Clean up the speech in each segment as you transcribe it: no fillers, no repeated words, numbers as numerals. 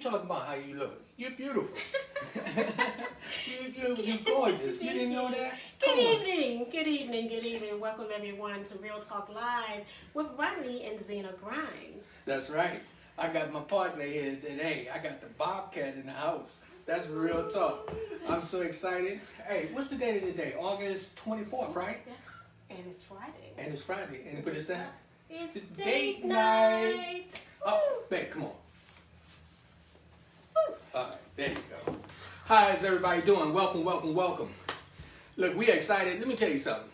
talking about how you look? You're beautiful. You're gorgeous. You didn't know that? Good evening. Good evening. Good evening. Welcome everyone to Real Talk Live with Rodney and Zena Grimes. That's right. I got my partner here today. I got the Bobcat in the house. That's Real Talk. I'm so excited. Hey, what's the date of the day? August 24th, right? And it's Friday. And it's Friday. And what is that? It's date night. Oh, babe, come on. All right, there you go. How's everybody doing? Welcome, welcome, welcome. Look, we're excited. Let me tell you something.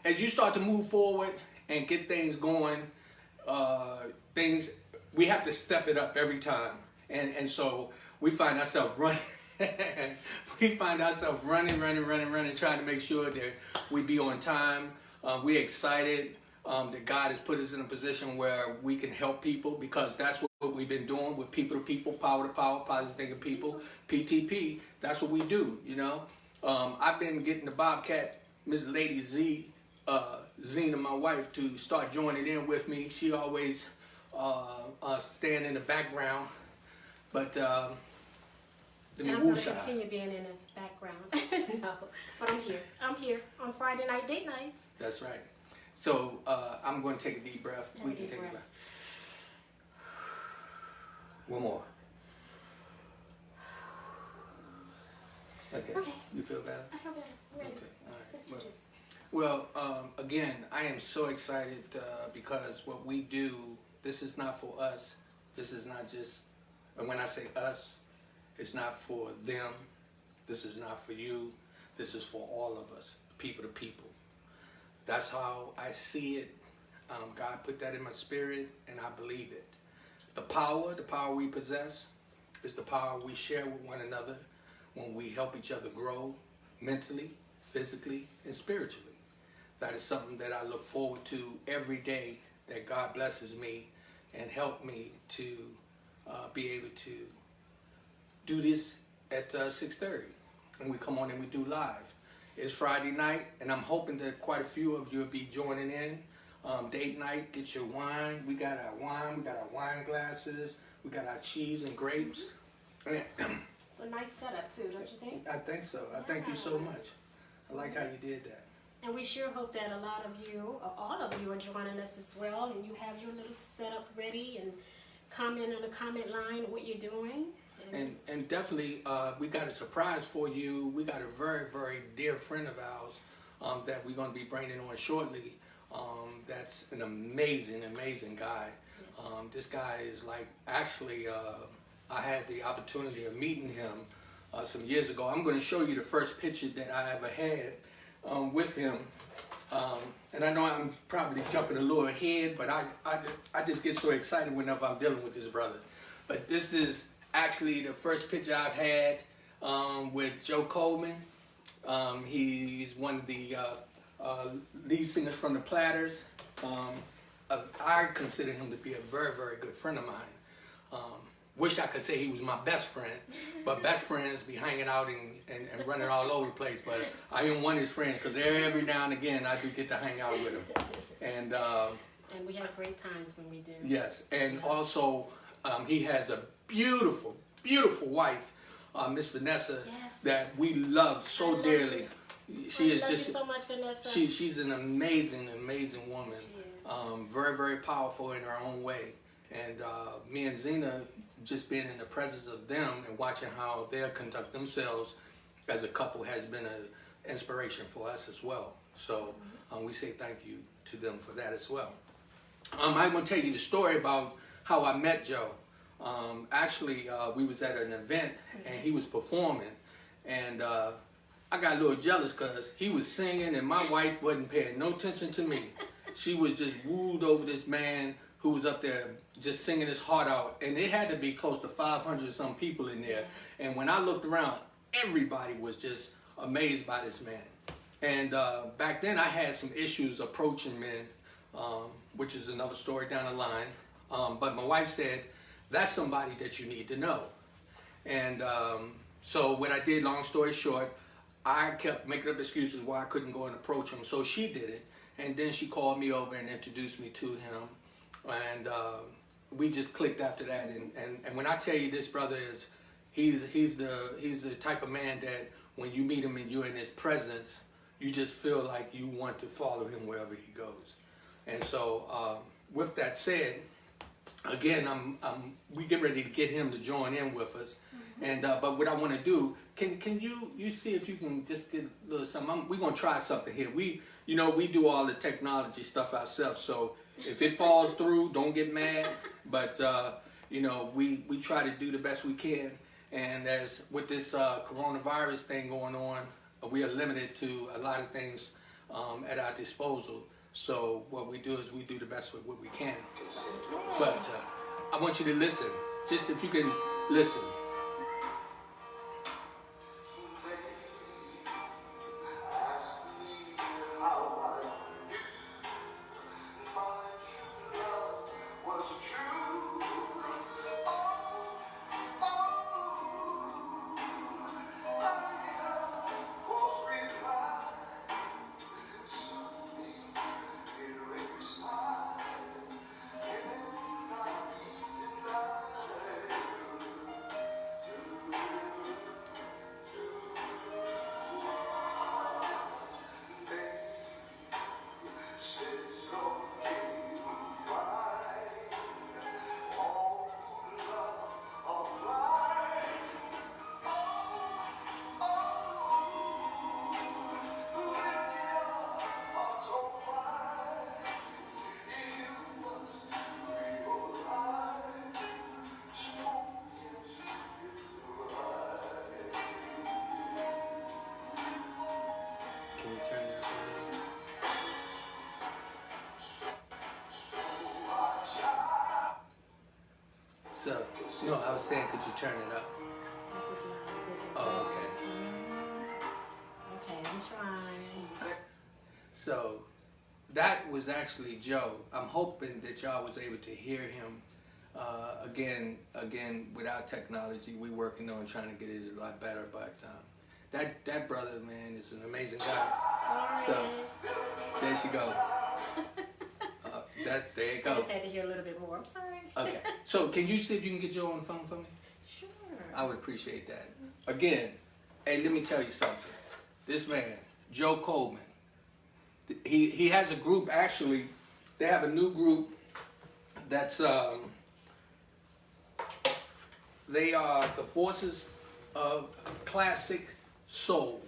As you start to move forward and get things going, we have to step it up every time. And so we find ourselves running. We find ourselves running, trying to make sure that we be on time. We're excited that God has put us in a position where we can help people, because that's what we've been doing with people to people, power to power, positive thinking people, PTP. That's what we do, you know. I've been getting the Bobcat, Miss Lady Z, Zena, my wife, to start joining in with me. She always stand in the background, but I'm going to continue being in the background. No, but I'm here. I'm here on Friday night date nights. That's right. So I'm going to take a deep breath. We can take a breath. One more. Okay. You feel better? I feel better. Ready. Okay. All right. Let's do this. Well, again, I am so excited because what we do, this is not for us. This is not just, and when I say us, it's not for them. This is not for you. This is for all of us, people to people. That's how I see it. God put that in my spirit, and I believe it. The power we possess is the power we share with one another when we help each other grow mentally, physically, and spiritually. That is something that I look forward to every day, that God blesses me and help me to be able to do this at 6:30. And we come on and we do live. It's Friday night, and I'm hoping that quite a few of you will be joining in. Date night, get your wine. We got our wine, we got our wine glasses, we got our cheese and grapes. It's a nice setup too, don't you think? I think so. I thank you so much. I like how you did that. And we sure hope that a lot of you, or all of you, are joining us as well, and you have your little setup ready and comment on the comment line what you're doing. And definitely, we got a surprise for you. We got a very, very dear friend of ours that we're going to be bringing on shortly. That's an amazing, amazing guy. Yes. This guy is like, actually, I had the opportunity of meeting him some years ago. I'm going to show you the first picture that I ever had with him. And I know I'm probably jumping a little ahead, but I just get so excited whenever I'm dealing with this brother. But this is actually the first picture I've had with Joe Coleman. He's one of the lead singers from the Platters. I consider him to be a very, very good friend of mine. Wish I could say he was my best friend, but best friends be hanging out and running all over the place. But I am one of his friends, because every now and again I do get to hang out with him. And we have great times when we do. Yes, and also he has a beautiful, beautiful wife, Miss Vanessa, yes, that we love so dearly. She is love just you so much, Vanessa. She's an amazing, amazing woman. Very, very powerful in her own way. And me and Zena, just being in the presence of them and watching how they conduct themselves as a couple, has been an inspiration for us as well. So we say thank you to them for that as well. I'm going to tell you the story about how I met Joe. Actually, we was at an event and he was performing, and I got a little jealous because he was singing and my wife wasn't paying no attention to me. She was just wooed over this man who was up there just singing his heart out, and it had to be close to 500 some people in there. And when I looked around, everybody was just amazed by this man. And back then I had some issues approaching men, which is another story down the line. But my wife said, that's somebody that you need to know. And so what I did, long story short, I kept making up excuses why I couldn't go and approach him. So she did it. And then she called me over and introduced me to him. And we just clicked after that. And when I tell you this brother is, he's the type of man that when you meet him and you're in his presence, you just feel like you want to follow him wherever he goes. And so with that said, again, we get ready to get him to join in with us. And but what I want to do, can you see if you can just get a little something? We're gonna try something here. We do all the technology stuff ourselves. So if it falls through, don't get mad. But we try to do the best we can. And as with this coronavirus thing going on, we are limited to a lot of things at our disposal. So what we do is we do the best with what we can. But I want you to listen. Just if you can listen. So, no, I was saying, could you turn it up? This is not as it can Oh, okay. Okay, I'm trying. So, that was actually Joe. I'm hoping that y'all was able to hear him. Again, without technology, we working on trying to get it a lot better. But that brother, man, is an amazing guy. Sorry. So, there she go. There you go. I just had to hear a little bit more. I'm sorry. Okay. So, can you see if you can get Joe on the phone for me? Sure. I would appreciate that. Again, hey, let me tell you something. This man, Joe Coleman, he has a group. Actually, they have a new group that's they are the Forces of Classic Soul,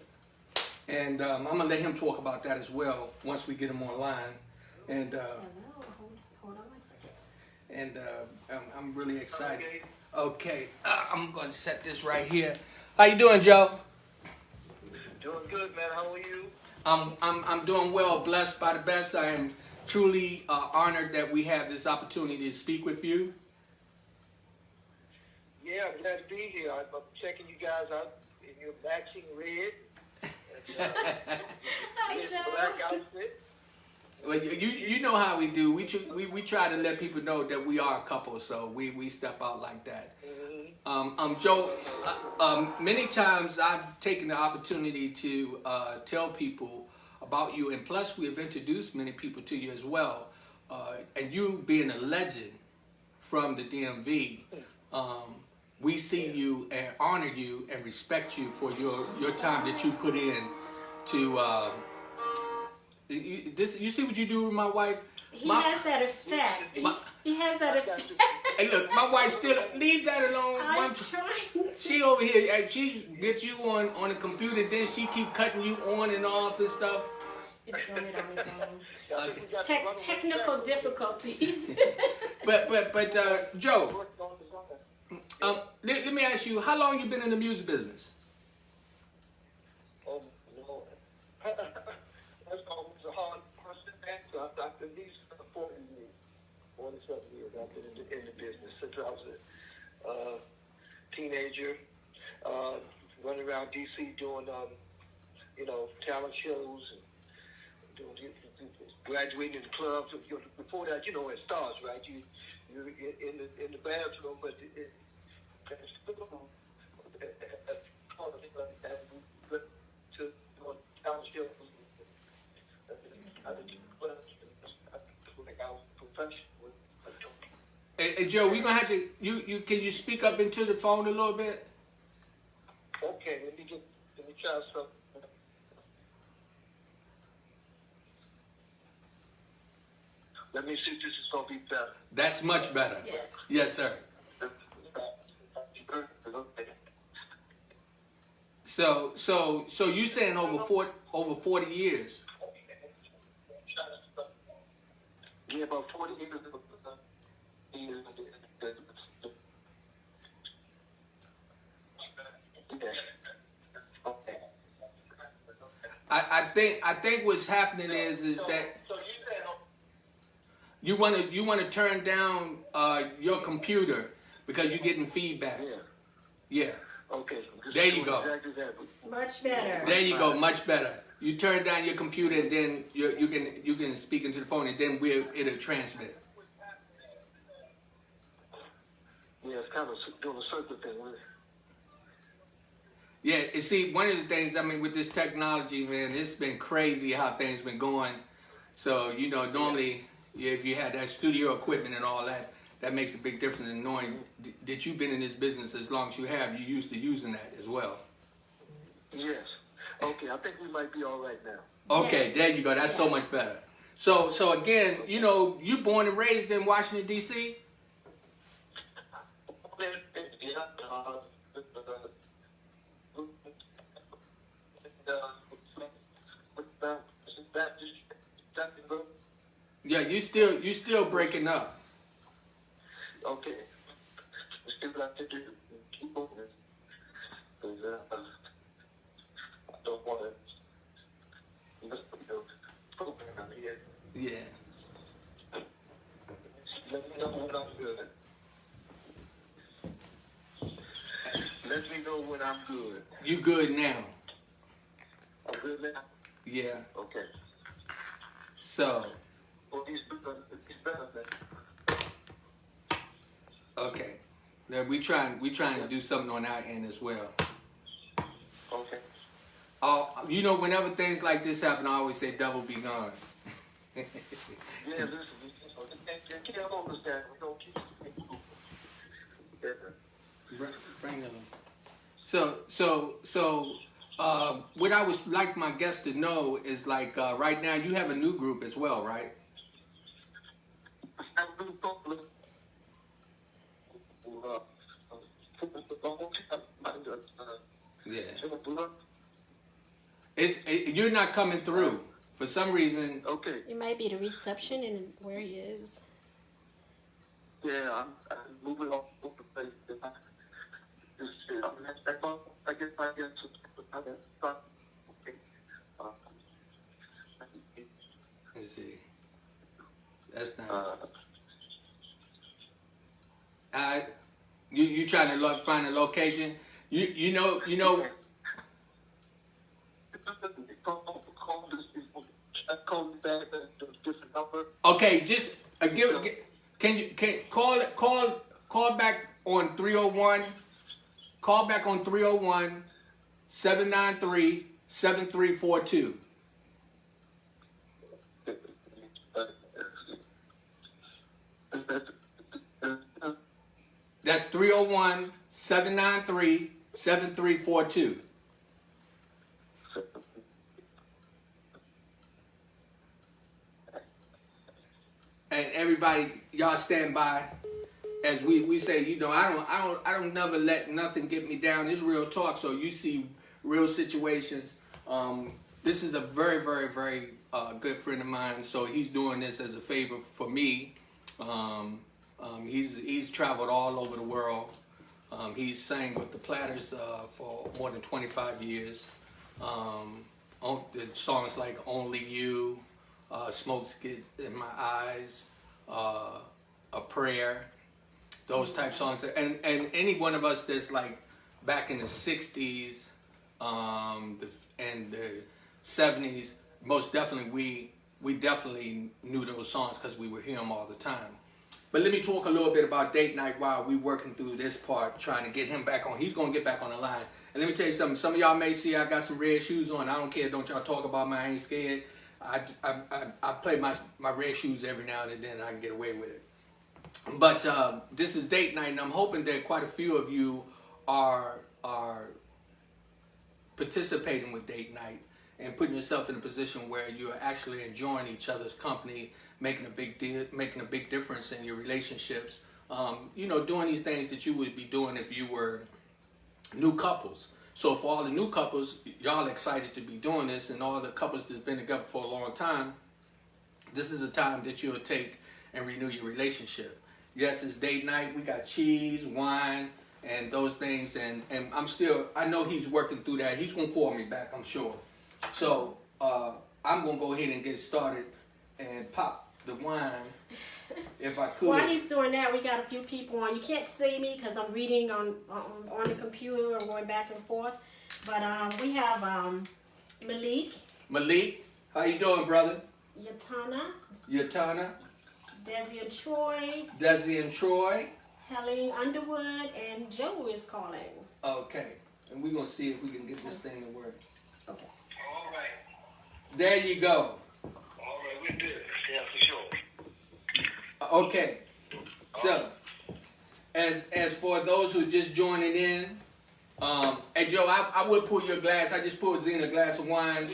and I'm gonna let him talk about that as well once we get him online. And Hello. Hold on one second. and I'm really excited. Okay, I'm gonna set this right here. How you doing, Joe? Doing good, man. How are you? I'm doing well, blessed by the best. I am truly honored that we have this opportunity to speak with you. Yeah, I'm glad to be here. I'm checking you guys out in your matching red. Hi, This Joe. black outfit. Well, you know how we do. We try to let people know that we are a couple, so we step out like that. Joe, many times I've taken the opportunity to tell people about you, and plus we have introduced many people to you as well. And you being a legend from the DMV, we see you and honor you and respect you for your time that you put in to. You see what you do with my wife? He has that effect. He has that effect. Hey, look, my wife still leave that alone. I'm trying to. She over here, she gets you on the computer, then she keep cutting you on and off and stuff. It's doing it on his own. Technical difficulties. But Joe, let me ask you, how long you been in the music business? Oh, Lord. That's almost a hard question to answer. I've been these 40 years, 47 years. I've been in the business since I was a teenager, running around D.C. doing, talent shows and doing graduating in the clubs. Before that, it starts, right? You're in the bathroom, but to talent shows. Hey, Joe, we're gonna have to. You can you speak up into the phone a little bit? Okay, let me try something. Let me see if this is gonna be better. That's much better. Yes. Yes, sir. So you saying over 40 years? Yeah, about 40 years. Okay. I think what's happening is that you want to turn down your computer because you're getting feedback. Yeah. Yeah. Okay. There you go. Exactly that. Much better. There you go. Much better. You turn down your computer and then you can speak into the phone and then it'll transmit. Yeah, it's kind of doing a circle thing. Yeah, you see, one of the things, I mean, with this technology, man, it's been crazy how things been going. So, normally, if you had that studio equipment and all that, that makes a big difference in knowing that you've been in this business as long as you have. You're used to using that as well. Yes. Okay, I think we might be all right now. Okay, Yes. there you go. That's so much better. So again, you born and raised in Washington, D.C.? Yeah, you still breaking up. Okay. Still have to do keep moving. Because I don't want to miss the program here. Yeah. Let me know when I'm good. Let me know when I'm good. You good now? I'm good now? Yeah. Okay. So, Well, he's better than. okay. Yeah, we trying to do something on our end as well. Okay. Whenever things like this happen, I always say devil be gone. Yeah, listen, you can't understand. We don't keep Bring them. So, what I would like my guests to know is like right now you have a new group as well, right? Yeah. You're not coming through for some reason. Okay. It might be the reception and where he is. Yeah, I'm moving all over the place. I guess I get to start. Let's see. That's not. You trying to find a location? You know. Call me back at a different number. Okay, just can call back on 301. Call back on 301-793-7342. That's 301-793-7342. And everybody, y'all stand by as we say, I don't never let nothing get me down. It's real talk, so you see real situations. This is a very, very, very good friend of mine, so he's doing this as a favor for me. He's traveled all over the world. He's sang with the Platters for more than 25 years. The songs like Only You, Smoke Gets in My Eyes, A Prayer, those type songs. And any one of us that's like back in the 60s and the 70s, most definitely we definitely knew those songs because we would hear them all the time. But let me talk a little bit about date night while we working through this part, trying to get him back on. He's going to get back on the line. And let me tell you something. Some of y'all may see I got some red shoes on. I don't care. Don't y'all talk about me. I ain't scared. I play my red shoes every now and then. I can get away with it. But this is date night, and I'm hoping that quite a few of you are participating with date night and putting yourself in a position where you're actually enjoying each other's company, making a big difference in your relationships. Doing these things that you would be doing if you were new couples. So for all the new couples, y'all excited to be doing this, and all the couples that's been together for a long time, this is a time that you'll take and renew your relationship. Yes, it's date night. We got cheese, wine, and those things, and I know he's working through that. He's gonna call me back, I'm sure. So I'm gonna go ahead and get started and pop the wine, if I could. While he's doing that, we got a few people on. You can't see me because I'm reading on the computer and going back and forth. But we have Malik. Malik, how you doing, brother? Yatana. Desi and Troy. Helen Underwood, and Joe is calling. Okay, and we're going to see if we can get this thing to work. Okay. All right. There you go. All right, we did. Yeah, for sure. Okay, so as for those who just joining in, hey Joe, I would pour you a glass. I just poured Zena a glass of wine.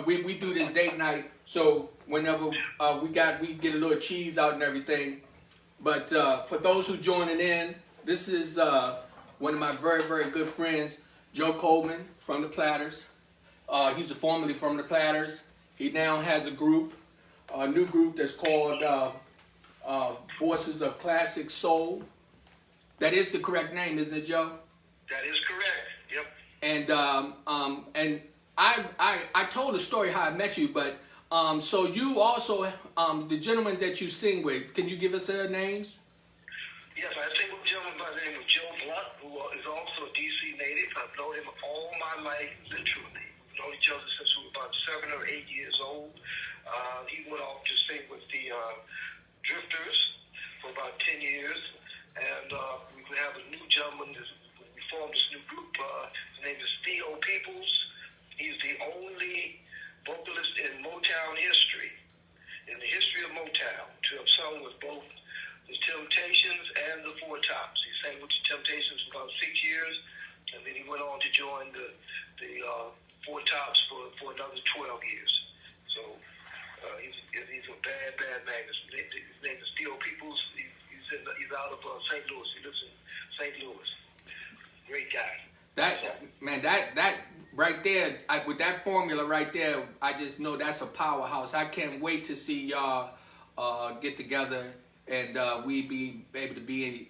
We do this date night, so whenever we get a little cheese out and everything. But for those who joining in, this is one of my very, very good friends, Joe Coleman from the Platters. He's formerly from the Platters. He now has a new group that's called Voices of Classic Soul. That is the correct name, isn't it, Joe? That is correct. Yep. And I told the story how I met you, but so you also the gentleman that you sing with. Can you give us their names? Yes, I sing with a gentleman by the name of Joe Blunt, who is also a DC native. I've known him all my life, literally. We've known each other since we were about 7 or 8 years old. He went off to sing with the Drifters for about 10 years, and we have a new gentleman. We formed this new group. His name is Theo Peoples. He's the only vocalist in Motown history, in the history of Motown, to have sung with both the Temptations and the Four Tops. He sang with the Temptations for about 6 years, and then he went on to join the Four Tops for another 12 years. So he's a bad man. His name is Theo Peoples. He's out of St. Louis. He lives in St. Louis. Great guy. That right there, with that formula right there, I just know that's a powerhouse. I can't wait to see y'all get together and we be able to be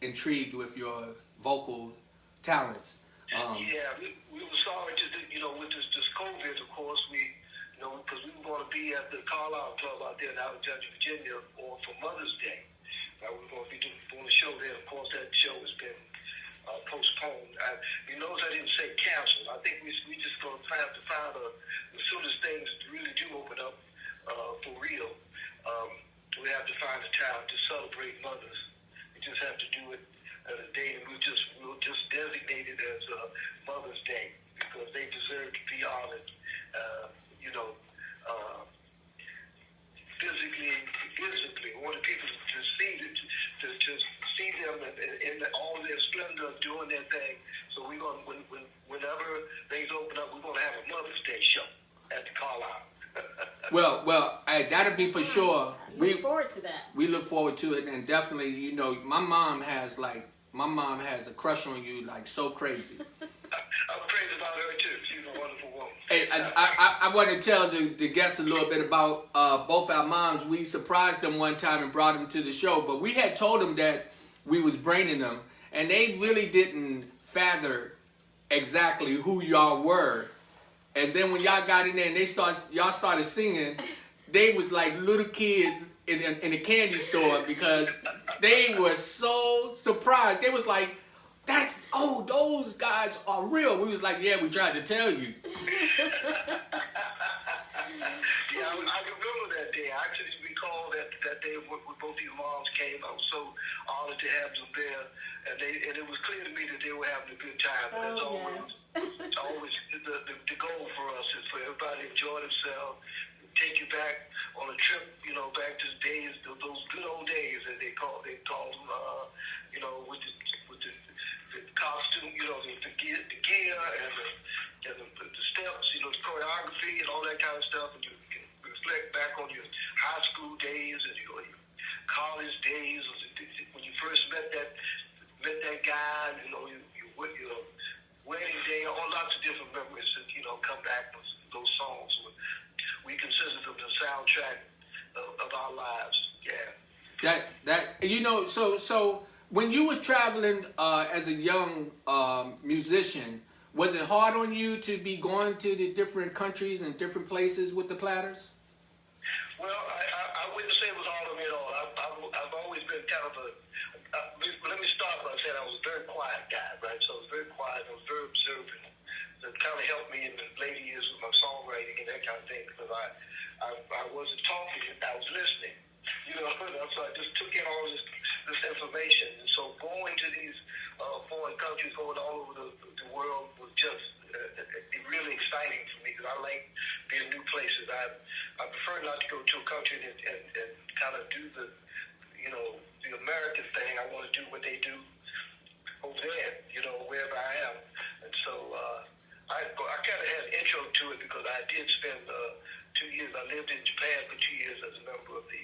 intrigued with your vocal talents. Yeah, we were sorry to with this COVID, of course, because we were going to be at the Carlisle Club out there in Alexandria, Virginia, for Mother's Day. We were going to be doing a show there. Of course, that show has been postponed. You notice I didn't say canceled. I think we just going to have to find as soon as things really do open up for real, we have to find a time to celebrate mothers. We just have to do it at a day, and we'll just designate it as Mother's Day because they deserve to be honored. Physically, we want people to see to see them in all their splendor doing their thing. So we're going whenever things open up, we're going to have a Mother's Day show at the Carlisle. well, that'll be for sure. We look forward to that. We look forward to it, and definitely, my mom has a crush on you, like so crazy. I'm crazy about her too. She's a wonderful woman. Hey, I want to tell the guests a little bit about both our moms. We surprised them one time and brought them to the show, but we had told them that we was bringing them, and they really didn't fathom exactly who y'all were. And then when y'all got in there and y'all started singing, they was like little kids in a candy store because they were so surprised. They was like, those guys are real. We was like, yeah, we tried to tell you. Yeah, I remember that day. I actually recall that day when both these moms came. I was so honored to have them there, and it was clear to me that they were having a good time. And it's always the goal for us is for everybody to enjoy themselves, take you back on a trip, back to the days, those good old days that they call them, with the costume, the gear and the steps, the choreography and all that kind of stuff, and you can reflect back on your high school days and your college days when you first met that guy, your wedding day, all lots of different memories that come back with those songs. We consider them the soundtrack of our lives. Yeah. So when you was traveling as a young musician, was it hard on you to be going to the different countries and different places with the Platters? Well, I wouldn't say it was hard on me at all. I've always been kind of let me start by saying I was a very quiet guy, right? So I was very quiet. I was very observant. That kind of helped me in the later years with my songwriting and that kind of thing, because I wasn't talking, I was listening. So I just took in all this information. And so going to these foreign countries, going all over the world was just really exciting for me, because I like being new places. I prefer not to go to a country and kind of do the American thing. I want to do what they do over there, wherever I am. And so I kind of had an intro to it, because I did spend 2 years. I lived in Japan for 2 years as a member of the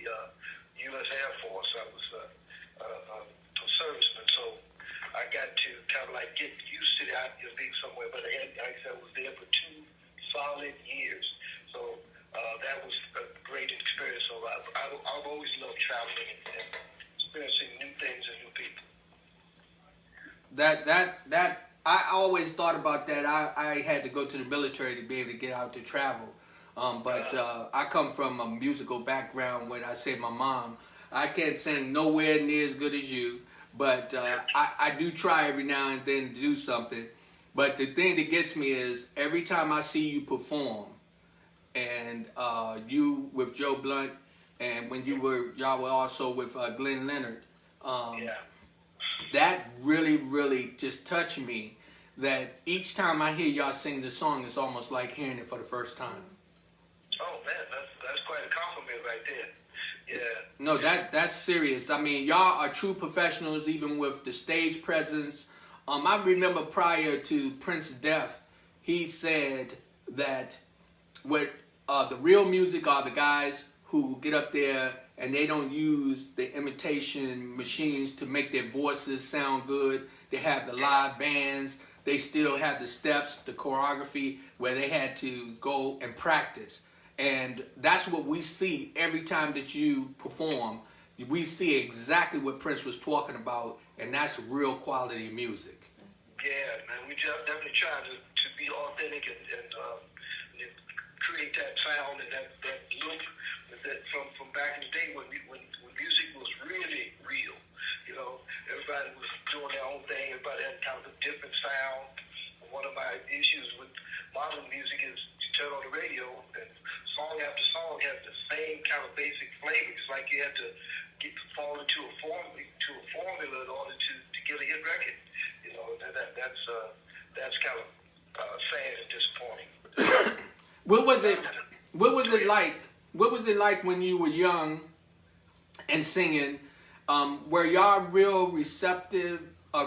U.S. Air Force. I was a serviceman, so I got to kind of like get used to the idea of being somewhere. But like I said, I was there for 2 solid years. So that was a great experience. So I've always loved traveling and experiencing new things and new people. That I always thought about that. I had to go to the military to be able to get out to travel. But I come from a musical background. When I say my mom, I can't sing nowhere near as good as you, but I do try every now and then to do something. But the thing that gets me is every time I see you perform, and you with Joe Blunt, and when y'all were also with Glenn Leonard, that really, really just touched me. That each time I hear y'all sing the song, it's almost like hearing it for the first time. Oh man, that's quite a compliment right there. Yeah. No, that's serious. I mean, y'all are true professionals, even with the stage presence. I remember prior to Prince's death, he said that what the real music are the guys who get up there and they don't use the imitation machines to make their voices sound good. They have the live bands. They still have the steps, the choreography, where they had to go and practice. And that's what we see every time that you perform. We see exactly what Prince was talking about, and that's real quality music. Yeah, man, we definitely try to be authentic and create that sound and that loop that from back in the day when music was really real. Everybody was doing their own thing. Everybody had kind of a different sound. One of my issues with modern music is you turn on the radio and song after song has the same kind of basic flavor. It's like you have to fall into a formula in order to get a hit record. That's kind of sad and disappointing. What was it like? What was it like when you were young and singing? Were y'all real receptive,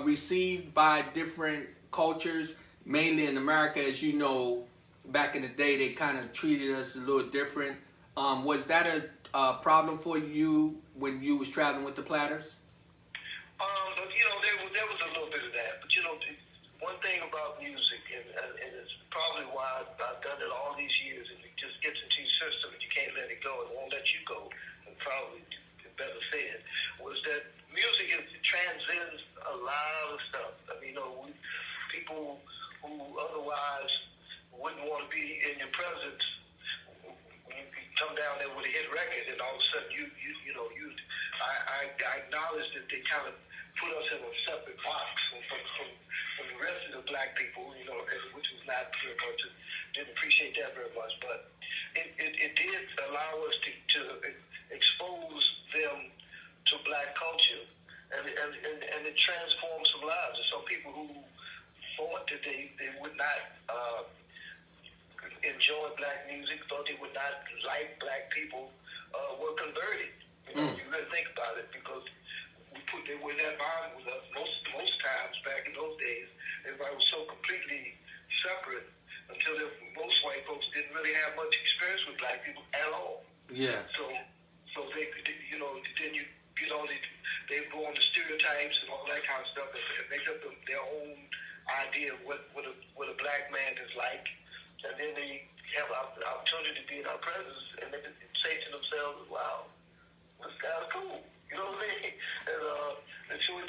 received by different cultures, mainly in America? As you know, back in the day, they kind of treated us a little different. Was that a problem for you when you was traveling with the Platters? There was a little bit of that. But, one thing about music, and it's probably why I've done it all these years, and it just gets into your system and you can't let it go. It won't let you go, and probably better said, was that music transcends a lot of stuff. I mean, people who otherwise wouldn't want to be in your presence, when you come down there with a hit record, and all of a sudden I acknowledge that they kind of put us in a separate box from the rest of the black people, which was not very much, didn't appreciate that very much, but it did allow us to expose them to black culture, and it transformed some lives. And some people who thought that they would not enjoy enjoy black music, thought they would not like black people, were converted. You know, you really think about it, because they were in that bond with us. Most times back in those days, everybody was so completely separate until most white folks didn't really have much experience with black people at all. Yeah. So they then you they go on the stereotypes and all that kind of stuff and make up their own idea of what a black man is like, and then they have the opportunity to be in our presence, and they say to themselves, "Wow, this guy's cool." You know what I mean? And so it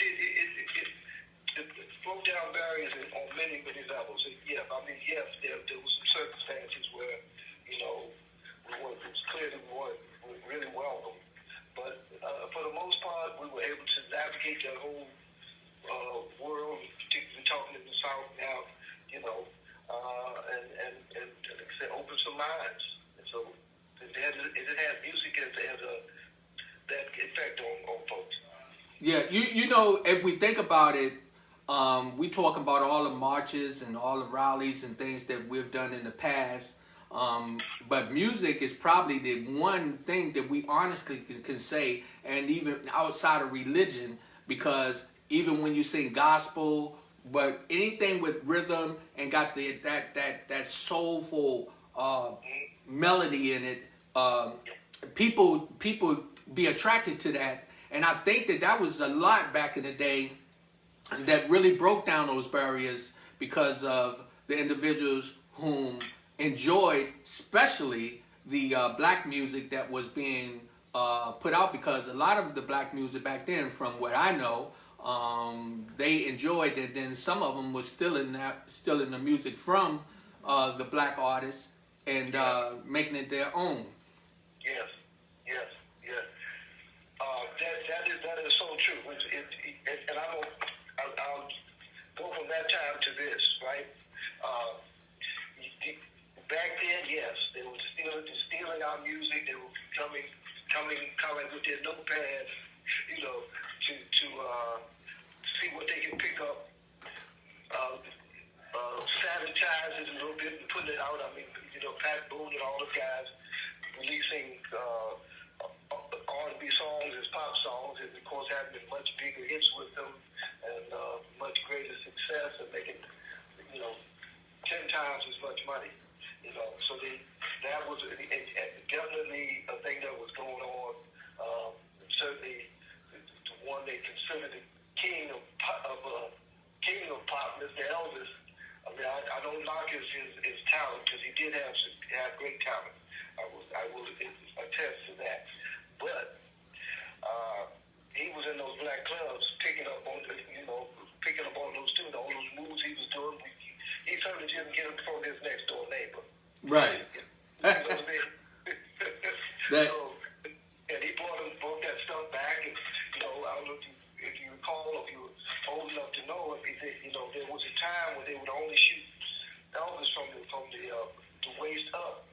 broke down barriers on many levels. And yeah, I mean, yes, there was some circumstances where, it was clear that we weren't really welcome. But for the most part, we were able to navigate that whole world, particularly talking in the South now, and like I said, open some minds. And so it had music as that effect on folks. Yeah, if we think about it, we talk about all the marches and all the rallies and things that we've done in the past. But music is probably the one thing that we honestly can say, and even outside of religion, because even when you sing gospel, but anything with rhythm and got that soulful melody in it, people be attracted to that. And I think that was a lot back in the day that really broke down those barriers, because of the individuals whom enjoyed, especially the black music that was being put out, because a lot of the black music back then, from what I know, they enjoyed it. Then some of them was still in the music from the black artists, and making it their own. Yes. That is so true. And I'll go from that time to this, right? Back then, yes, they were stealing our music. They were coming with their notepads, to see what they can pick up, sanitize it a little bit and put it out. I mean, Pat Boone and all the guys releasing R&B songs as pop songs, and of course having much bigger hits with them, and much greater success, and making 10 times as much money. So that was definitely a thing that was going on. Certainly, the one they considered the king of pop, Mr. Elvis. I mean, I don't knock his talent, because he did have great talent. I will attest to that. But he was in those black clubs picking up on those tunes, all those moves he was doing. He certainly didn't get them from his next door neighbor. Right. And he brought that stuff back. And I don't know if you recall, if you were old enough to know, there was a time when they would only shoot Elvis from the waist up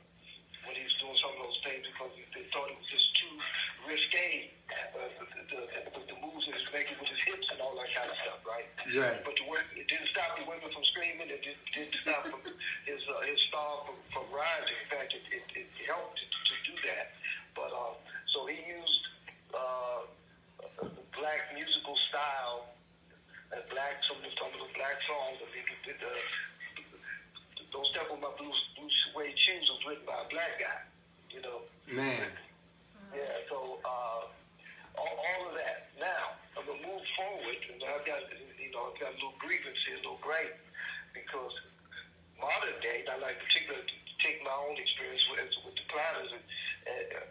when he was doing some of those things, because they thought it was just too risque. The moves that he was making with his hips and all that kind of stuff, right? Right. But it didn't stop the women from screaming. It didn't stop his star from rising. In fact, it helped to do that. But so he used the black musical style and some of the black songs. I mean, "Don't Step on My Blue Suede Shoes" was written by a black guy. Man. Yeah. So all of that. Now I'm gonna move forward, and I've got a little grievance here, a little gripe, because modern day, I like particularly to take my own experience with the Platters, and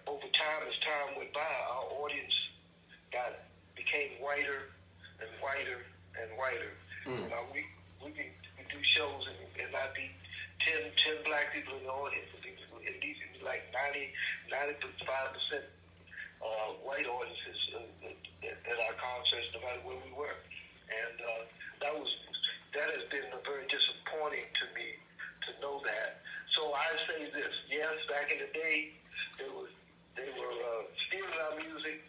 over time, as time went by, our audience became whiter and whiter and whiter. We do shows and not be 10 black people in the audience. It needs to be like 95% white audiences at our concerts, no matter where we were. And that has been very disappointing to me to know that. So I say this: yes, back in the day, they were stealing our music.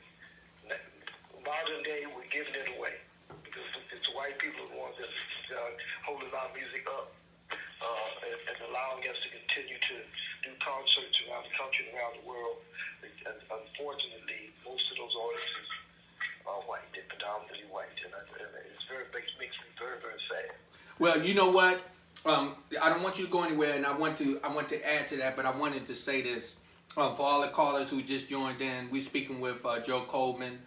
Modern day, we're giving it away, because it's the white people who want us holding our music up. and allowing us to continue to do concerts around the country and around the world. And unfortunately, most of those artists are white. They're predominantly white, and it makes me very, very sad. Well, you know what? I don't want you to go anywhere, and I want to add to that, but I wanted to say this. For all the callers who just joined in, we're speaking with Joe Coleman.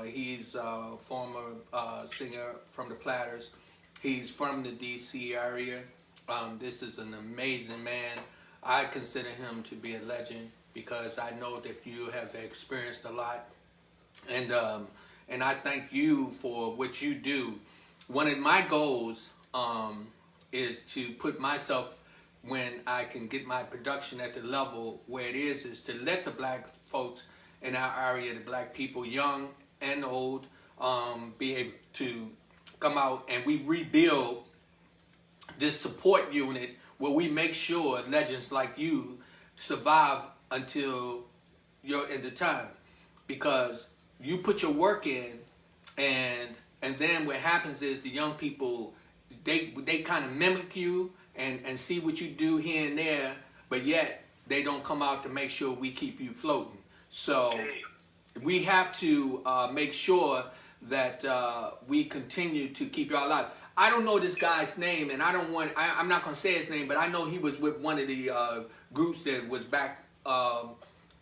He's a former singer from the Platters. He's from the D.C. area. This is an amazing man. I consider him to be a legend because I know that you have experienced a lot. And I thank you for what you do. One of my goals is to put myself, when I can get my production at the level where it is to let the black folks in our area, the black people, young and old, be able to come out and we rebuild this support unit where we make sure legends like you survive until your end of time. Because you put your work in, and then what happens is the young people, they kind of mimic you and see what you do here and there, but yet they don't come out to make sure we keep you floating. So we have to make sure that we continue to keep y'all alive. I don't know this guy's name, and I'm not going to say his name, but I know he was with one of the groups that was back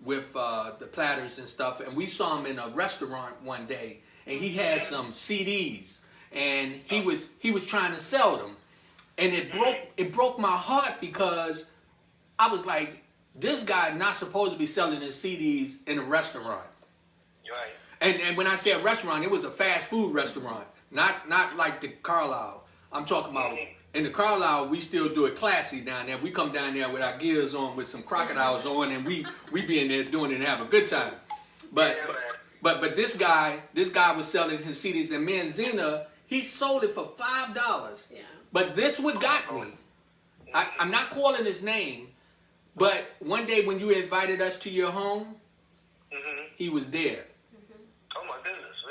with the Platters and stuff, and we saw him in a restaurant one day, and he had some CDs, and he was trying to sell them, and it broke my heart because I was like, this guy not supposed to be selling his CDs in a restaurant. Right. And when I say a restaurant, it was a fast food restaurant, not like the Carlisle. I'm talking about in the Carlisle, we still do it classy down there. We come down there with our gears on, with some crocodiles on, and we be in there doing it and have a good time. But this guy was selling his CDs, and me and Zena, he sold it for $5. Yeah. But this what got me. I'm not calling his name, but one day when you invited us to your home, he was there. Oh my goodness,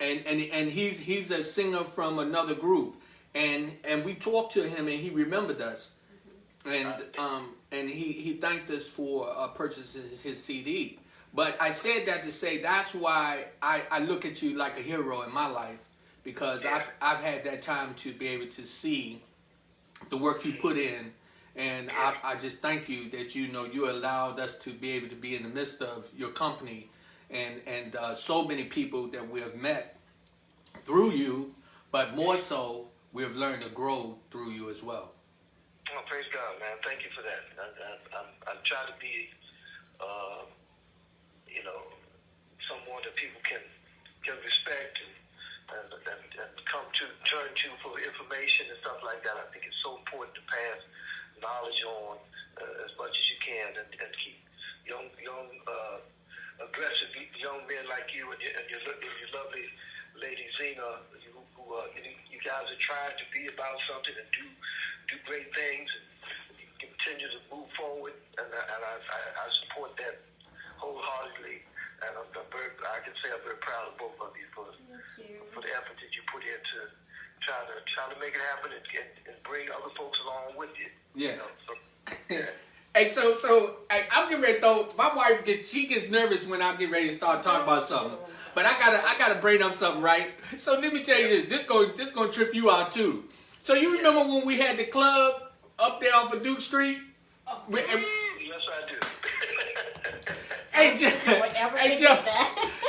really? And he's a singer from another group, and we talked to him, and he remembered us, and he thanked us for purchasing his CD. But I said that to say that's why I look at you like a hero in my life, because I've had that time to be able to see the work you put in, and I just thank you that you allowed us to be able to be in the midst of your company, and so many people that we have met through you, but more so we have learned to grow through you as well. Oh, praise God, man! Thank you for that. I'm trying to be, someone that people can respect and turn to for information and stuff like that. I think it's so important to pass knowledge on as much as you can, and keep young aggressive young men like you and your lovely lady Zena, you guys are trying to be about something and do great things and continue to move forward, and I support that wholeheartedly, and I can say I'm very proud of both of you for the effort that you put into trying to make it happen and bring other folks along with you. Yeah. Yeah. Hey, so I'm getting ready to throw. My wife gets nervous when I get ready to start talking about something. But I gotta bring up something, right? So let me tell you this. This gonna trip you out too. So you remember when we had the club up there off of Duke Street? Yes, I do. Hey, Joe.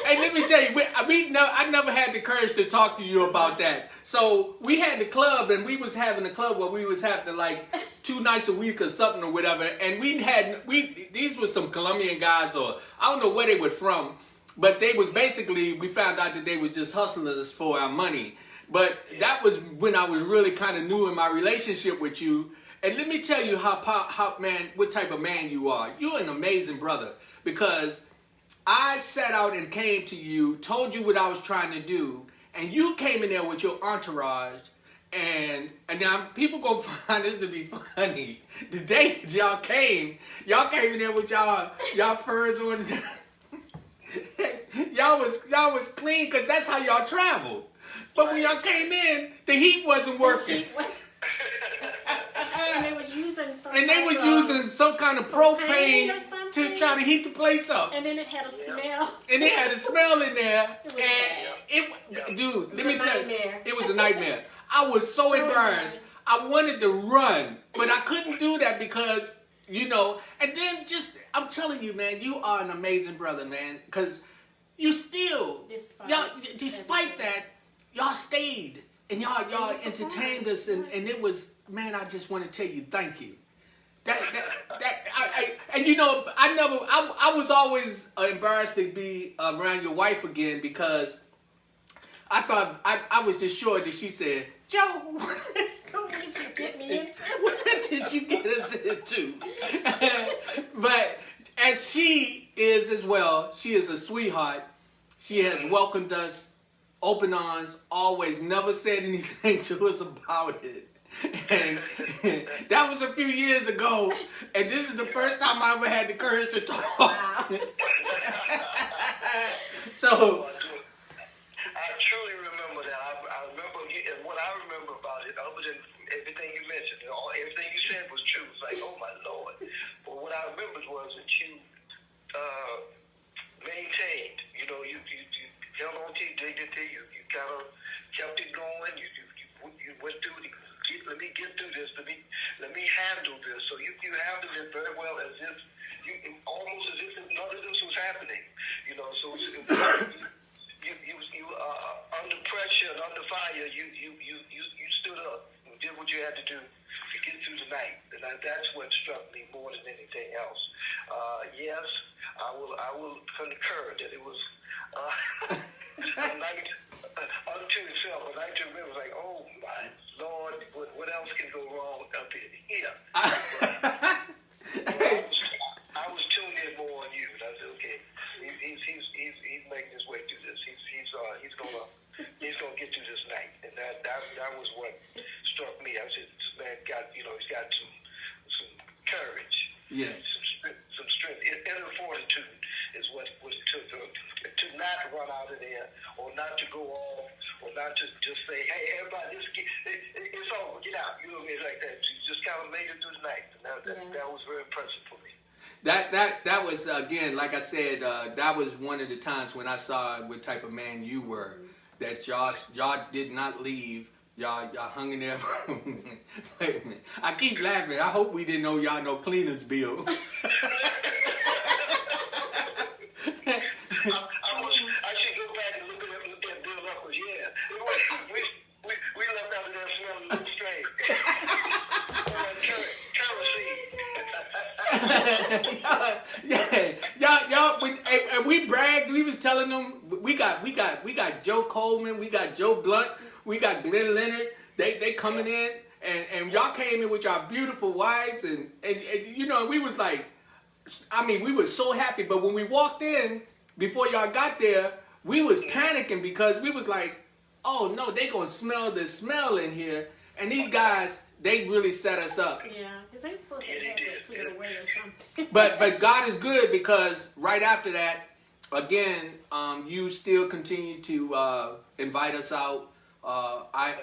Hey, let me tell you, I never had the courage to talk to you about that. So we had the club, and we was having a club where we was having like 2 nights a week or something or whatever. And these were some Colombian guys, or I don't know where they were from, but they was basically, we found out that they was just hustlers for our money. But that was when I was really kind of new in my relationship with you. And let me tell you what type of man you are. You're an amazing brother, because I sat out and came to you, told you what I was trying to do, and you came in there with your entourage, and now people gonna find this to be funny. The day that y'all came in there with y'all furs on. y'all was clean, because that's how y'all traveled. But when y'all came in, the heat wasn't working. some And they type was of using some kind of propane or propane something. to try to heat the place up. And then it had a smell. And it had a smell in there. It was And dude, let was me a tell you, nightmare. it was a nightmare. I was so embarrassed. embarrassed. I wanted to run, but I couldn't do that because, you know, and then just, I'm telling you, man, you are an amazing brother, man, because you still, despite everything. that, y'all stayed and y'all entertained us, and it was, man, I just want to tell you, thank you. And you know, I was always embarrassed to be around your wife again because I thought, I was just sure that she said, Joe, What did you get me into? what did you get us into? But as she is as well, she is a sweetheart. She has welcomed us, open arms, always never said anything to us about it. And that was a few years ago, and this is the first time I ever had the courage to talk. Wow. So I truly remember that. I remember, and what I remember about it, other than everything you mentioned, everything you said was true. It's like, oh my Lord. But what I remembered was that you maintained, you know, you held on to your dignity, you kind of kept it going, you went through the, let me get through this, let me handle this. So you handled it very well, as if, almost as if none of this was happening, you know, so you under pressure and under fire, you stood up and did what you had to do to get through the night, and that's what struck me more than anything else. Yes, I will concur that it was a night unto itself. A night to remember, like, oh my Lord, what else can go wrong up in here? I was tuned in more on you, and I said, okay, he's making his way through this. He's gonna get through this night, and that was what struck me. I said, this man got, you know, he's got some courage, some strength, inner fortitude is what it took to not run out of there, or not to go off, or not to just say, hey, everybody, it's over, get out. You know what I mean? Like that. You just kind of made it through the night, and that was very impressive for me. That was, again, like I said, that was one of the times when I saw what type of man you were. That y'all did not leave. Y'all hung in there. Wait a minute. I keep laughing. I hope we didn't owe y'all no cleaners bill. I should go back and look that bill up, because we left out of there smelling a little strange. Y'all, and we bragged. We was telling them we got Joe Coleman, we got Joe Blunt, we got Glenn Leonard. They coming in, and y'all came in with y'all beautiful wives, and you know, we was like, I mean, we was so happy. But when we walked in, before y'all got there, we was panicking because we was like, oh no, they gonna smell the smell in here, and these guys, they really set us up. Yeah, because they were supposed to have it cleared away or something. But God is good, because right after that, again, you still continue to invite us out. I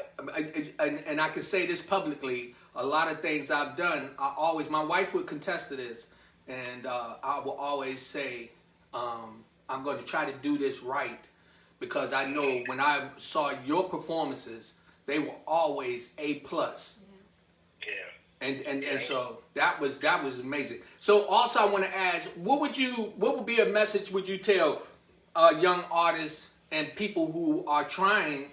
can say this publicly. A lot of things I've done, my wife would contest to this, and I will always say, I'm going to try to do this right, because I know when I saw your performances, they were always A+. Yeah. And so that was amazing. So also I want to ask, what would be a message would you tell young artists and people who are trying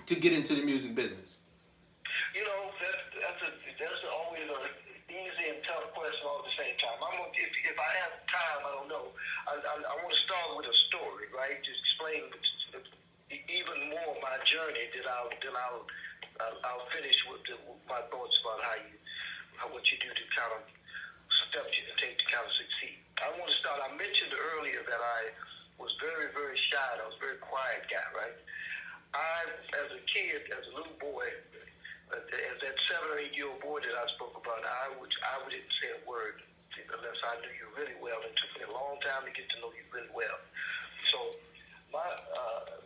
to get into the music business? You know, that's always an easy and tough question all at the same time. If I have time, I don't know. I want to start with a story, right? To explain even more my journey. Then I'll finish with my thoughts about what you do to kind of steps you take to kind of succeed. I want to start. I mentioned earlier that I was very, very shy. I was a very quiet guy, right? As a kid, as a little boy, as that 7 or 8 year old boy that I spoke about, I didn't say a word unless I knew you really well. It took me a long time to get to know you really well. So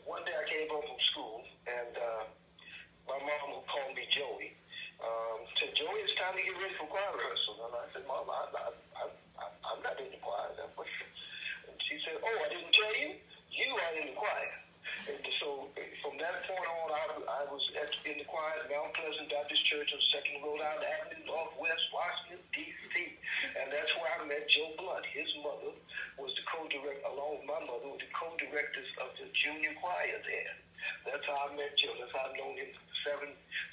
one day I came home from school, and my mom would call me Joey. Said, Joey, it's time time to get ready for choir rehearsal. And I said, Mom, I'm not in the choir. And she said, oh, I didn't tell you? You are in the choir. And so from that point on, I was in the choir at Mount Pleasant Baptist Church on 2nd Rhode Island Avenue, Northwest Washington, D.C. And that's where I met Joe Blunt. His mother was the co-director, along with my mother, were the co-directors of the junior choir there. That's how I met Joe. That's how I've known him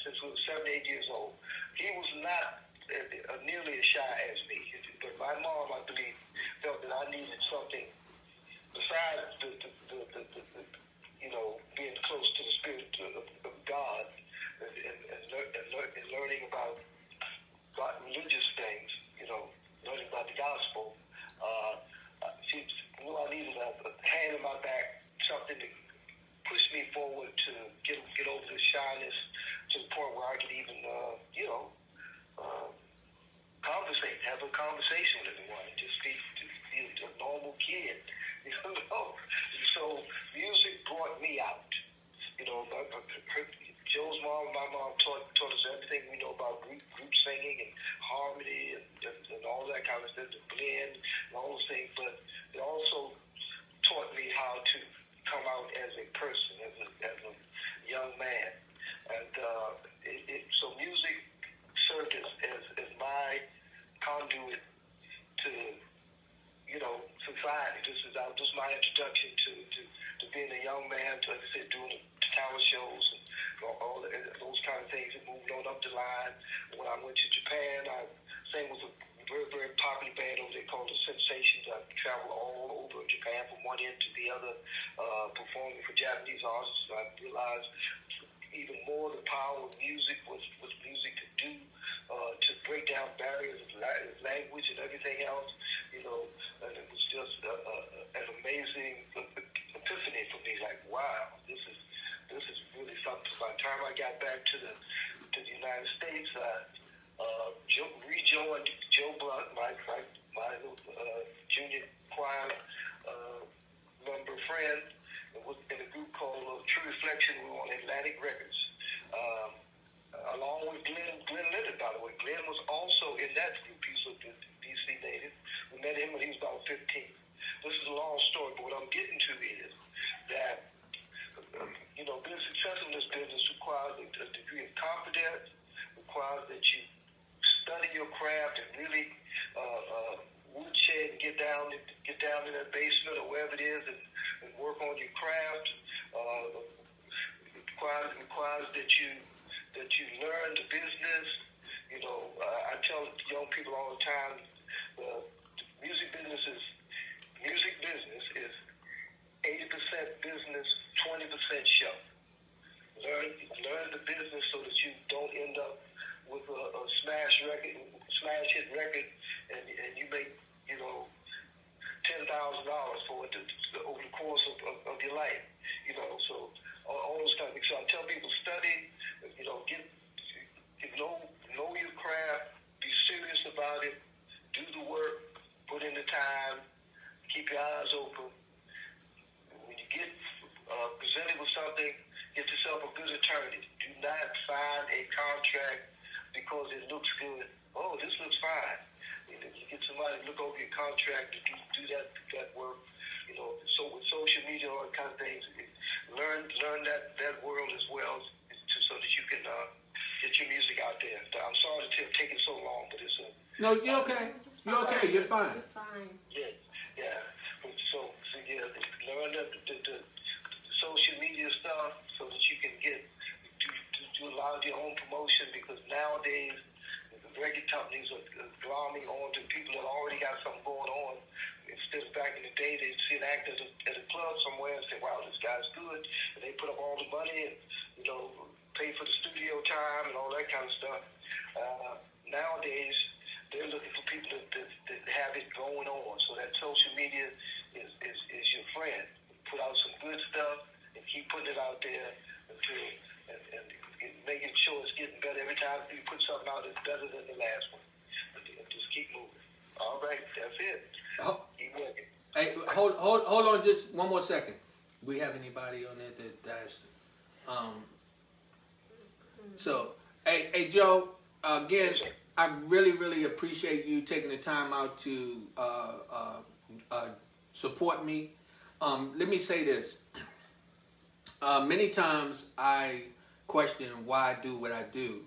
since we were 7, 8 years old. He was not nearly as shy as me. But my mom, I believe, felt that I needed something besides being close to the Spirit of God and learning about religious things, learning about the gospel. She knew I needed a hand in my back, something to push me forward to get over the shyness to the point where I could even, have a conversation with everyone, and just be a normal kid. So music brought me out. Joe's mom and my mom taught us everything we know about group singing and harmony and all that kind of stuff, the blend and all those things. But it also taught me how to come out as a person, as a young man. And so music served as my conduit to society. This is my introduction to being a young man, to, like I said, doing the talent shows and all those kind of things, and moving on up the line. When I went to Japan, I sang with a very, very popular band over there called The Sensations. I traveled all over Japan from one end to the other, performing for Japanese artists. I realized even more the power of music, what music could do to break down barriers of language and everything else, and it was just an amazing epiphany for me. Like, wow, this is really something. By the time I got back to the United States, I rejoined Joe Blunt, my junior choir member friend, in a group called True Reflection. We were on Atlantic Records, along with Glenn Linden, by the way. Glenn was also in that group. He's a D.C. native. We met him when he was about 15. This is a long story, but what I'm getting to is that, being successful in this business requires a degree of confidence, requires that you study your craft and really woodshed and get down in that basement or wherever it is and work on your craft. It requires that you learn the business. I tell young people all the time, the music business is 80% business, 20% show. Learn the business so that you don't end up with a smash hit record, and you make $10,000 for it over the course of your life. So all those kind of things. So I tell people, study, know your craft, be serious about it, do the work, put in the time, keep your eyes open. When you get presented with something, get yourself a good attorney. Do not sign a contract because it looks good. Oh, this looks fine. You get somebody to look over your contract to do that work. So with social media, all that kind of things, learn that world as well, so that you can get your music out there. I'm sorry to take it so long, but it's No, you're okay. You're okay. You're fine. You're fine. Yeah. So learn the social media stuff so that you can do a lot of your own promotion, because nowadays the record companies are glomming on to people that already got something going on. Instead of back in the day, they'd see an actor at a club somewhere and say, wow, this guy's good. And they put up all the money and, pay for the studio time and all that kind of stuff. Nowadays, they're looking for people that have it going on. So that social media is your friend. Put out some good stuff and keep putting it out there and making sure it's getting better. Every time you put something out, it's better than the last one. And just keep moving. All right, that's it. Keep working. Hey, hold on just one more second. We have anybody on there that's So, hey Joe, again, I really, really appreciate you taking the time out to support me. Let me say this. Many times I question why I do what I do.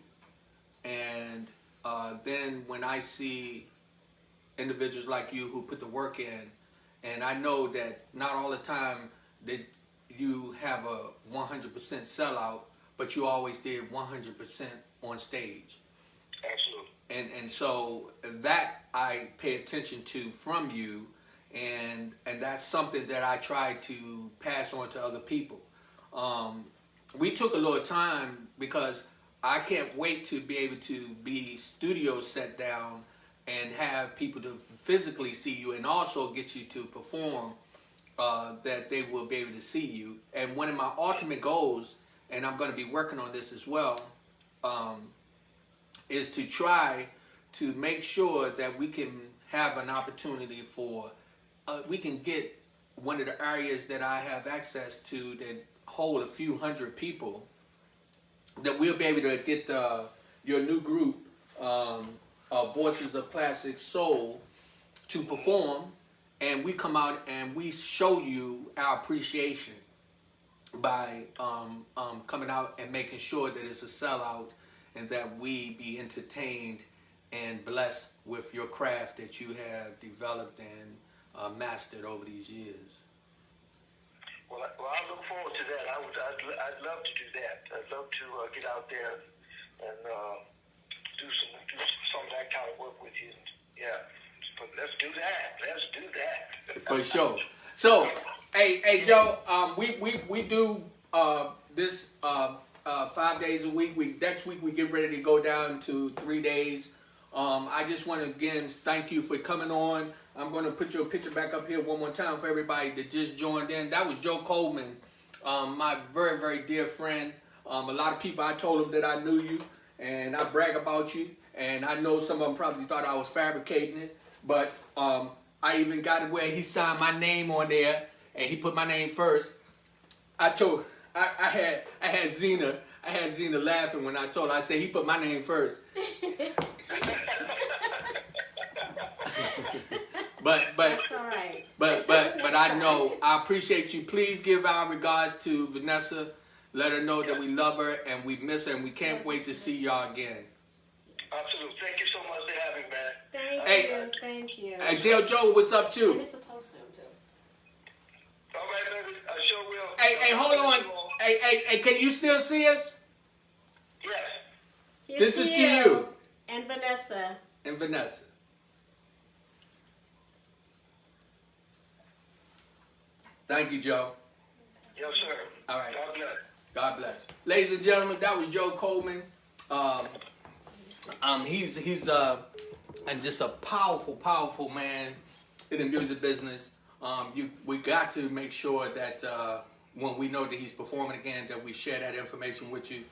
And then when I see individuals like you who put the work in, and I know that not all the time that you have a 100% sellout, but you always did 100% on stage. Absolutely. And so that I pay attention to from you, and that's something that I try to pass on to other people. We took a little time because I can't wait to be able to be studio set down and have people to physically see you, and also get you to perform, that they will be able to see you. And one of my ultimate goals, and I'm going to be working on this as well, is to try to make sure that we can have an opportunity for, we can get one of the areas that I have access to that hold a few hundred people, that we'll be able to get your new group, Voices of Classic Soul, to perform, and we come out and we show you our appreciation by coming out and making sure that it's a sellout, and that we be entertained and blessed with your craft that you have developed and mastered over these years. Well, I look forward to that. I'd love to do that. I'd love to get out there and do some of that kind of work with you. Yeah, but let's do that. Let's do that. For sure. So, hey, Joe, we do this 5 days a week. Next week we get ready to go down to 3 days. I just want to again thank you for coming on. I'm going to put your picture back up here one more time for everybody that just joined in. That was Joe Coleman, my very, very dear friend. A lot of people, I told them that I knew you, and I brag about you. And I know some of them probably thought I was fabricating it, but I even got it where he signed my name on there, and he put my name first. I had Zena laughing when I told her. I said he put my name first. But That's all right. But I know, I appreciate you. Please give our regards to Vanessa. Let her know that we love her and we miss her, and we can't wait to see y'all again. Absolutely. Thank you so much for having me, man. Thank you. And tell Joe what's up too. And it's a toast to him too. All right, baby. I sure will. Hey, hold on. Hey, can you still see us? Yes. Here's This is to you. And Vanessa. And Vanessa. Thank you, Joe. Yes, sir. All right. God bless. God bless. Ladies and gentlemen, that was Joe Coleman. He's just a powerful man in the music business. We got to make sure that when we know that he's performing again, that we share that information with you.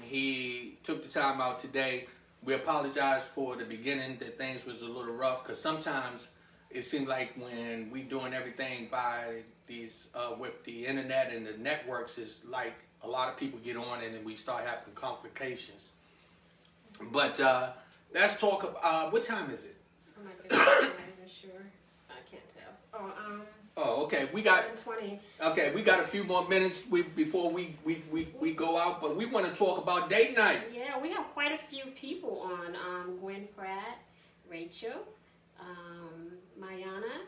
He took the time out today. We apologize for the beginning that things was a little rough, because sometimes it seems like when we doing everything by these with the internet and the networks, it's like a lot of people get on it and we start having complications. But let's talk about what time is it? Oh my goodness, I'm not even sure. I can't tell. Oh, okay. We got 7:20. Okay, we got a few more minutes before we go out, but we want to talk about date night. Yeah, we have quite a few people on. Gwen Pratt, Rachel, Mayana,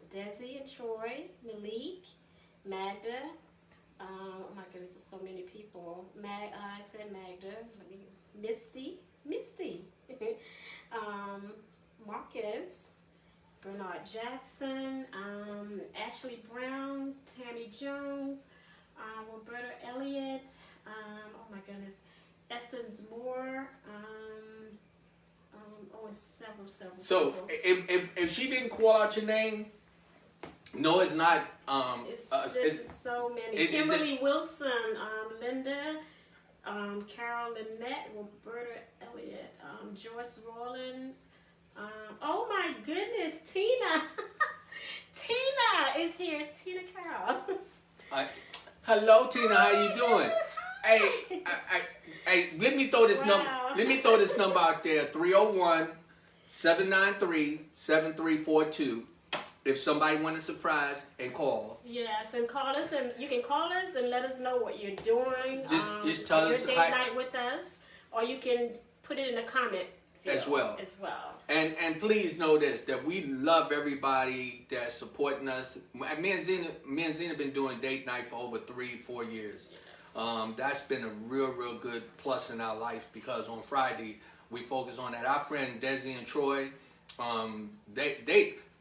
Desi and Troy, Malik, Magda. Oh my goodness, there's so many people. I said Magda. Misty, Marcus, Bernard Jackson, Ashley Brown, Tammy Jones, Roberta Elliott. Oh my goodness, Essence Moore. It's several. So people. if she didn't call out your name, no, it's not. It's just so many. Kimberly Wilson, Linda, Carol Lynette, Roberta Elliott, Joyce Rawlins. Oh my goodness, Tina. Tina is here. Tina Carroll. Hello, Tina. How you doing? Yes, hi. Hey, let me throw this number. Wow. Let me throw this number out there: 301-793-7342. If somebody want a surprise, and call. Yes, and call us, and you can call us and let us know what you're doing. Just tell us your date night with us, or you can put it in the comment field as well. And please know this, that we love everybody that's supporting us. Me and Zena been doing date night for over 3-4 years. Yes. That's been a real good plus in our life, because on Friday we focus on that. Our friend Desi and Troy,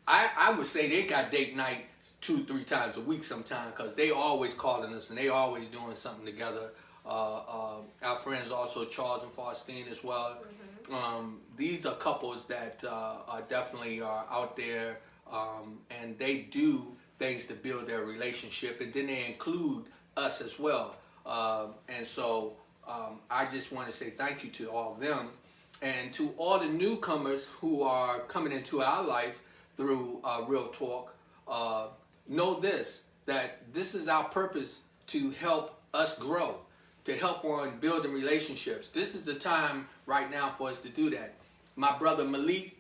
I would say they got date night 2-3 times a week sometimes, because they always calling us and they always doing something together. Our friends also, Charles and Faustine as well. Mm-hmm. These are couples that are definitely out there, and they do things to build their relationship, and then they include us as well. And so I just want to say thank you to all of them, and to all the newcomers who are coming into our life through Real Talk. Know this, that this is our purpose, to help us grow, to help on building relationships. This is the time right now for us to do that. My brother Malik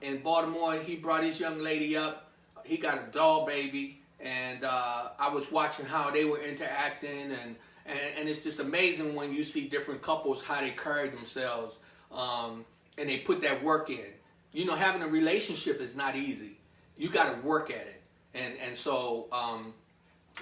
in Baltimore, he brought his young lady up. He got a doll baby, and I was watching how they were interacting, and it's just amazing when you see different couples, how they carry themselves, and they put that work in. You know, having a relationship is not easy. You got to work at it. And so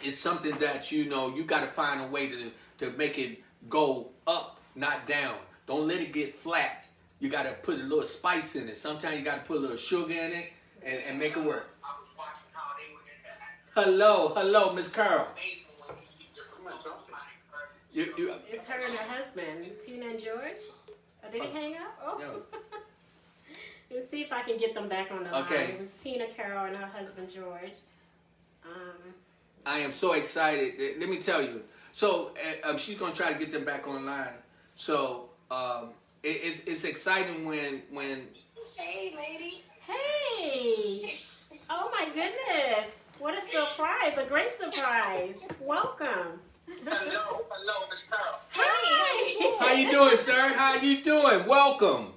it's something that, you know, you got to find a way to make it go up, not down. Don't let it get flat. You got to put a little spice in it. Sometimes you got to put a little sugar in it and make it work. I was watching how they were interacting. Hello, Miss Carol. It's her and her husband, Tina and George. Did he hang up? Oh. No. Let's see if I can get them back on the line. Okay. It was Tina Carroll and her husband George. I am so excited. Let me tell you. So she's gonna try to get them back online. So it's exciting when. Hey, lady. Hey! Oh my goodness! What a surprise! A great surprise! Welcome. Hello, Miss Carol. Hey! How you doing, sir? How you doing? Welcome.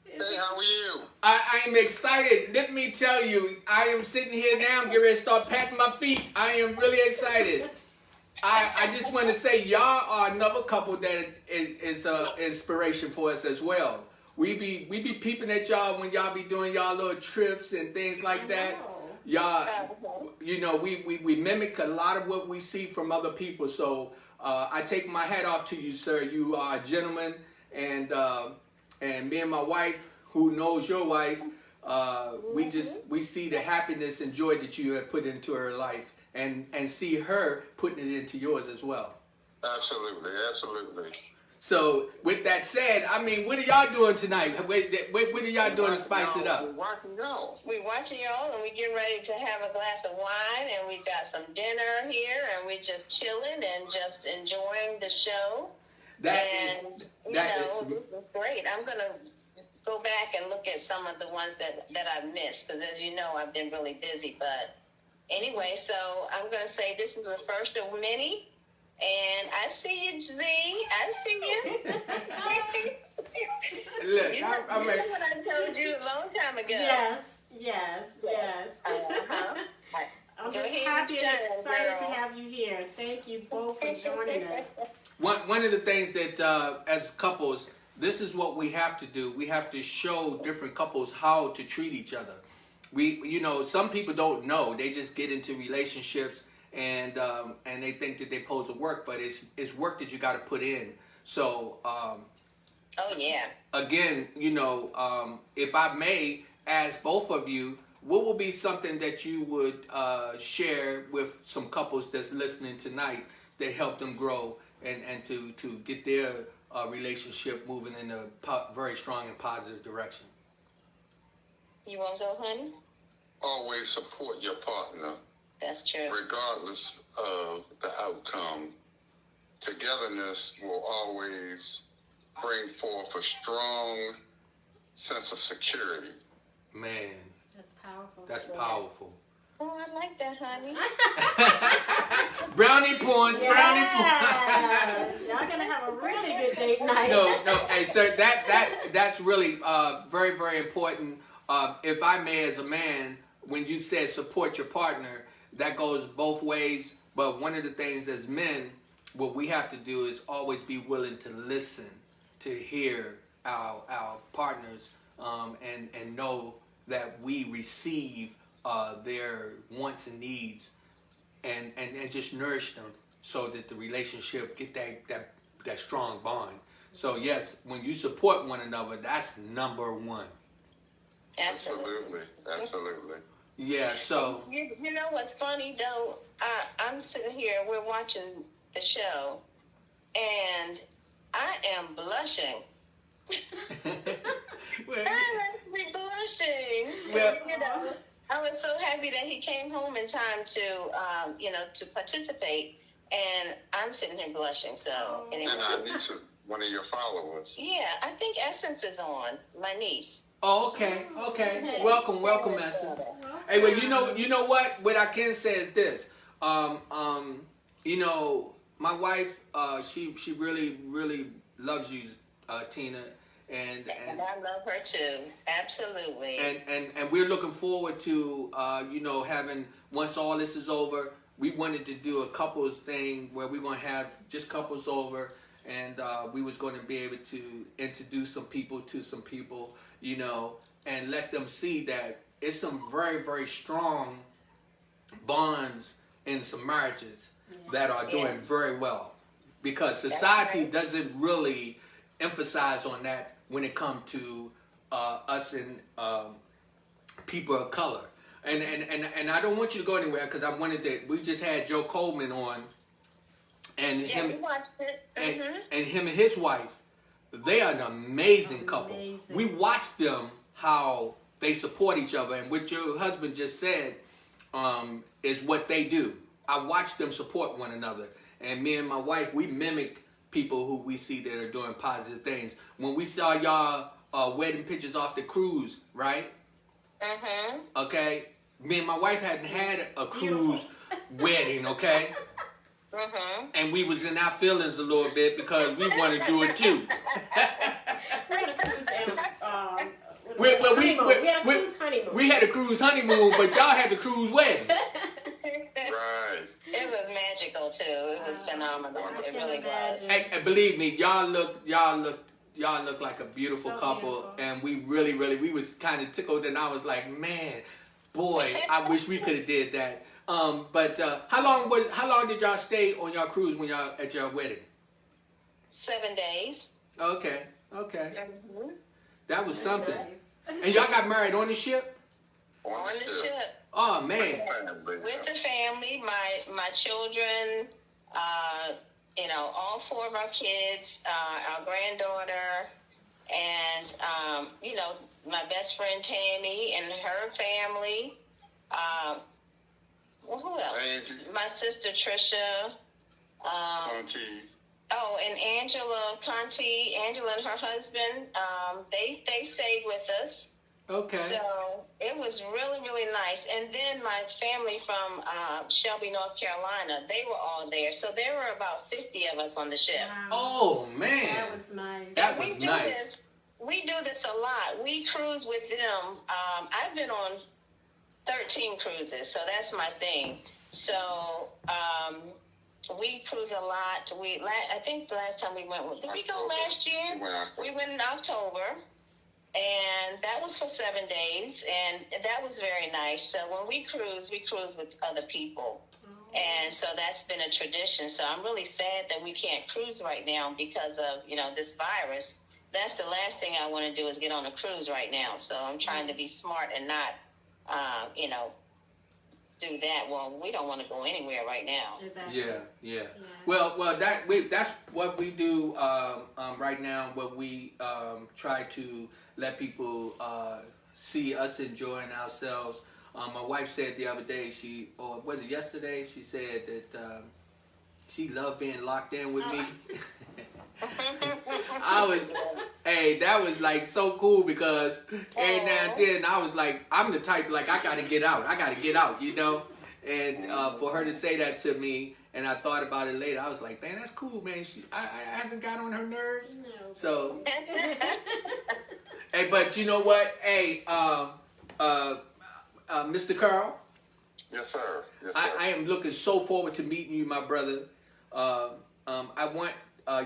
Hey, how are you? I am excited. Let me tell you, I am sitting here now. I'm getting ready to start patting my feet. I am really excited. I just want to say, y'all are another couple that is inspiration for us as well. We be peeping at y'all when y'all be doing y'all little trips and things like that. Y'all, you know, we mimic a lot of what we see from other people. So I take my hat off to you, sir. You are a gentleman, and me and my wife, who knows your wife, we see the happiness and joy that you have put into her life, and see her putting it into yours as well. Absolutely. So with that said, I mean, what are y'all doing tonight? What are y'all doing to spice it up? We're watching y'all. We're watching y'all, and we're getting ready to have a glass of wine, and we've got some dinner here, and we're just chilling and just enjoying the show. This is great. I'm going to go back and look at some of the ones that I've missed, because as you know, I've been really busy. But anyway, so I'm going to say this is the first of many. And I see you, Z. I see you. Look, You know what I told you a long time ago. Yes. Uh-huh. I'm Go just ahead happy and and shine, excited to girl. have you here. Thank you both for joining us. One of the things that as couples, this is what we have to do. We have to show different couples how to treat each other. Some people don't know. They just get into relationships and they think that they pose a work, but it's work that you got to put in. So Oh, yeah. again, if I may ask both of you, what will be something that you would share with some couples that's listening tonight that help them grow and to get their relationship moving in a very strong and positive direction? You want to go, honey? Always support your partner, That's true. regardless of the outcome. Togetherness will always bring forth a strong sense of security. Man, That's powerful. that's powerful. Oh, I like that, honey. Brownie points, brownie points. Yes. Y'all gonna have a really good date night. No, hey, sir, that's really very, very important. If I may, as a man, when you said support your partner, that goes both ways. But one of the things as men, what we have to do is always be willing to listen, to hear our partners, and know that we receive their wants and needs, and just nourish them so that the relationship get that strong bond. So yes, when you support one another, that's number one. Absolutely. Yeah. So you know what's funny though? I'm sitting here. We're watching the show, and I am blushing. well, I'm actually blushing. Well, You know, I was so happy that he came home in time to, to participate, and I'm sitting here blushing. So anyway. And our niece is one of your followers. Yeah, I think Essence is on. My niece. oh, okay. Welcome, Essence. Hey, well, you know what? What I can say is this. My wife, she really, really loves you, Tina, and I love her too. Absolutely. and we're looking forward to having, once all this is over, we wanted to do a couples thing where we're gonna have just couples over, and we was going to be able to introduce some people to some people, and let them see that it's some very, very strong bonds in some marriages that are doing very well, because society doesn't really emphasize on that when it comes to us and people of color. And I don't want you to go anywhere, because we just had Joe Coleman on, and we watched it. and him and his wife, they are an amazing couple. We watched them, how they support each other, and what your husband just said is what they do. I watch them support one another, and me and my wife, we mimic people who we see that are doing positive things. When we saw y'all wedding pictures off the cruise, right? Okay, me and my wife hadn't had a cruise wedding, okay? And we was in our feelings a little bit because we want to do it too. We had a cruise honeymoon. We had a cruise honeymoon, but y'all had the cruise wedding. Right. It was magical too. It was phenomenal. It really was. And believe me, y'all look like a beautiful couple, beautiful. and we really, we was kind of tickled, and I was like, man, boy, I wish we could have did that. But how long did y'all stay on your cruise when y'all at your wedding? 7 days. Okay. That was something. And y'all got married on the ship? On the ship. Oh man. With the family, my children, all 4 of our kids, our granddaughter, and my best friend Tammy and her family. Who else? Angie. My sister Trisha. And Angela and her husband. They stayed with us. Okay. So it was really, really nice. And then my family from Shelby, North Carolina, they were all there. So there were about 50 of us on the ship. Wow. Oh man. That was nice. That was nice. We do this a lot. We cruise with them. I've been on 13 cruises, so that's my thing. So we cruise a lot. I think the last time we went, did we go last year? We went in October. And that was for 7 days, and that was very nice. So when we cruise with other people. And so that's been a tradition. So I'm really sad that we can't cruise right now because of, this virus. That's the last thing I want to do is get on a cruise right now. So I'm trying to be smart and not, do that. Well, we don't want to go anywhere right now. Exactly. Yeah. Well, that's what we do right now. What we try to let people see us enjoying ourselves. My wife said the other day, was it yesterday? She said that she loved being locked in with me. hey, that was like so cool because every now and then I was like, I'm the type like I gotta get out, you know. And for her to say that to me, and I thought about it later, I was like, man, that's cool, man. I haven't got on her nerves, No. so. Hey, but you know what? Hey, Mr. Carl. Yes, sir. Yes, sir. I am looking so forward to meeting you, my brother. I want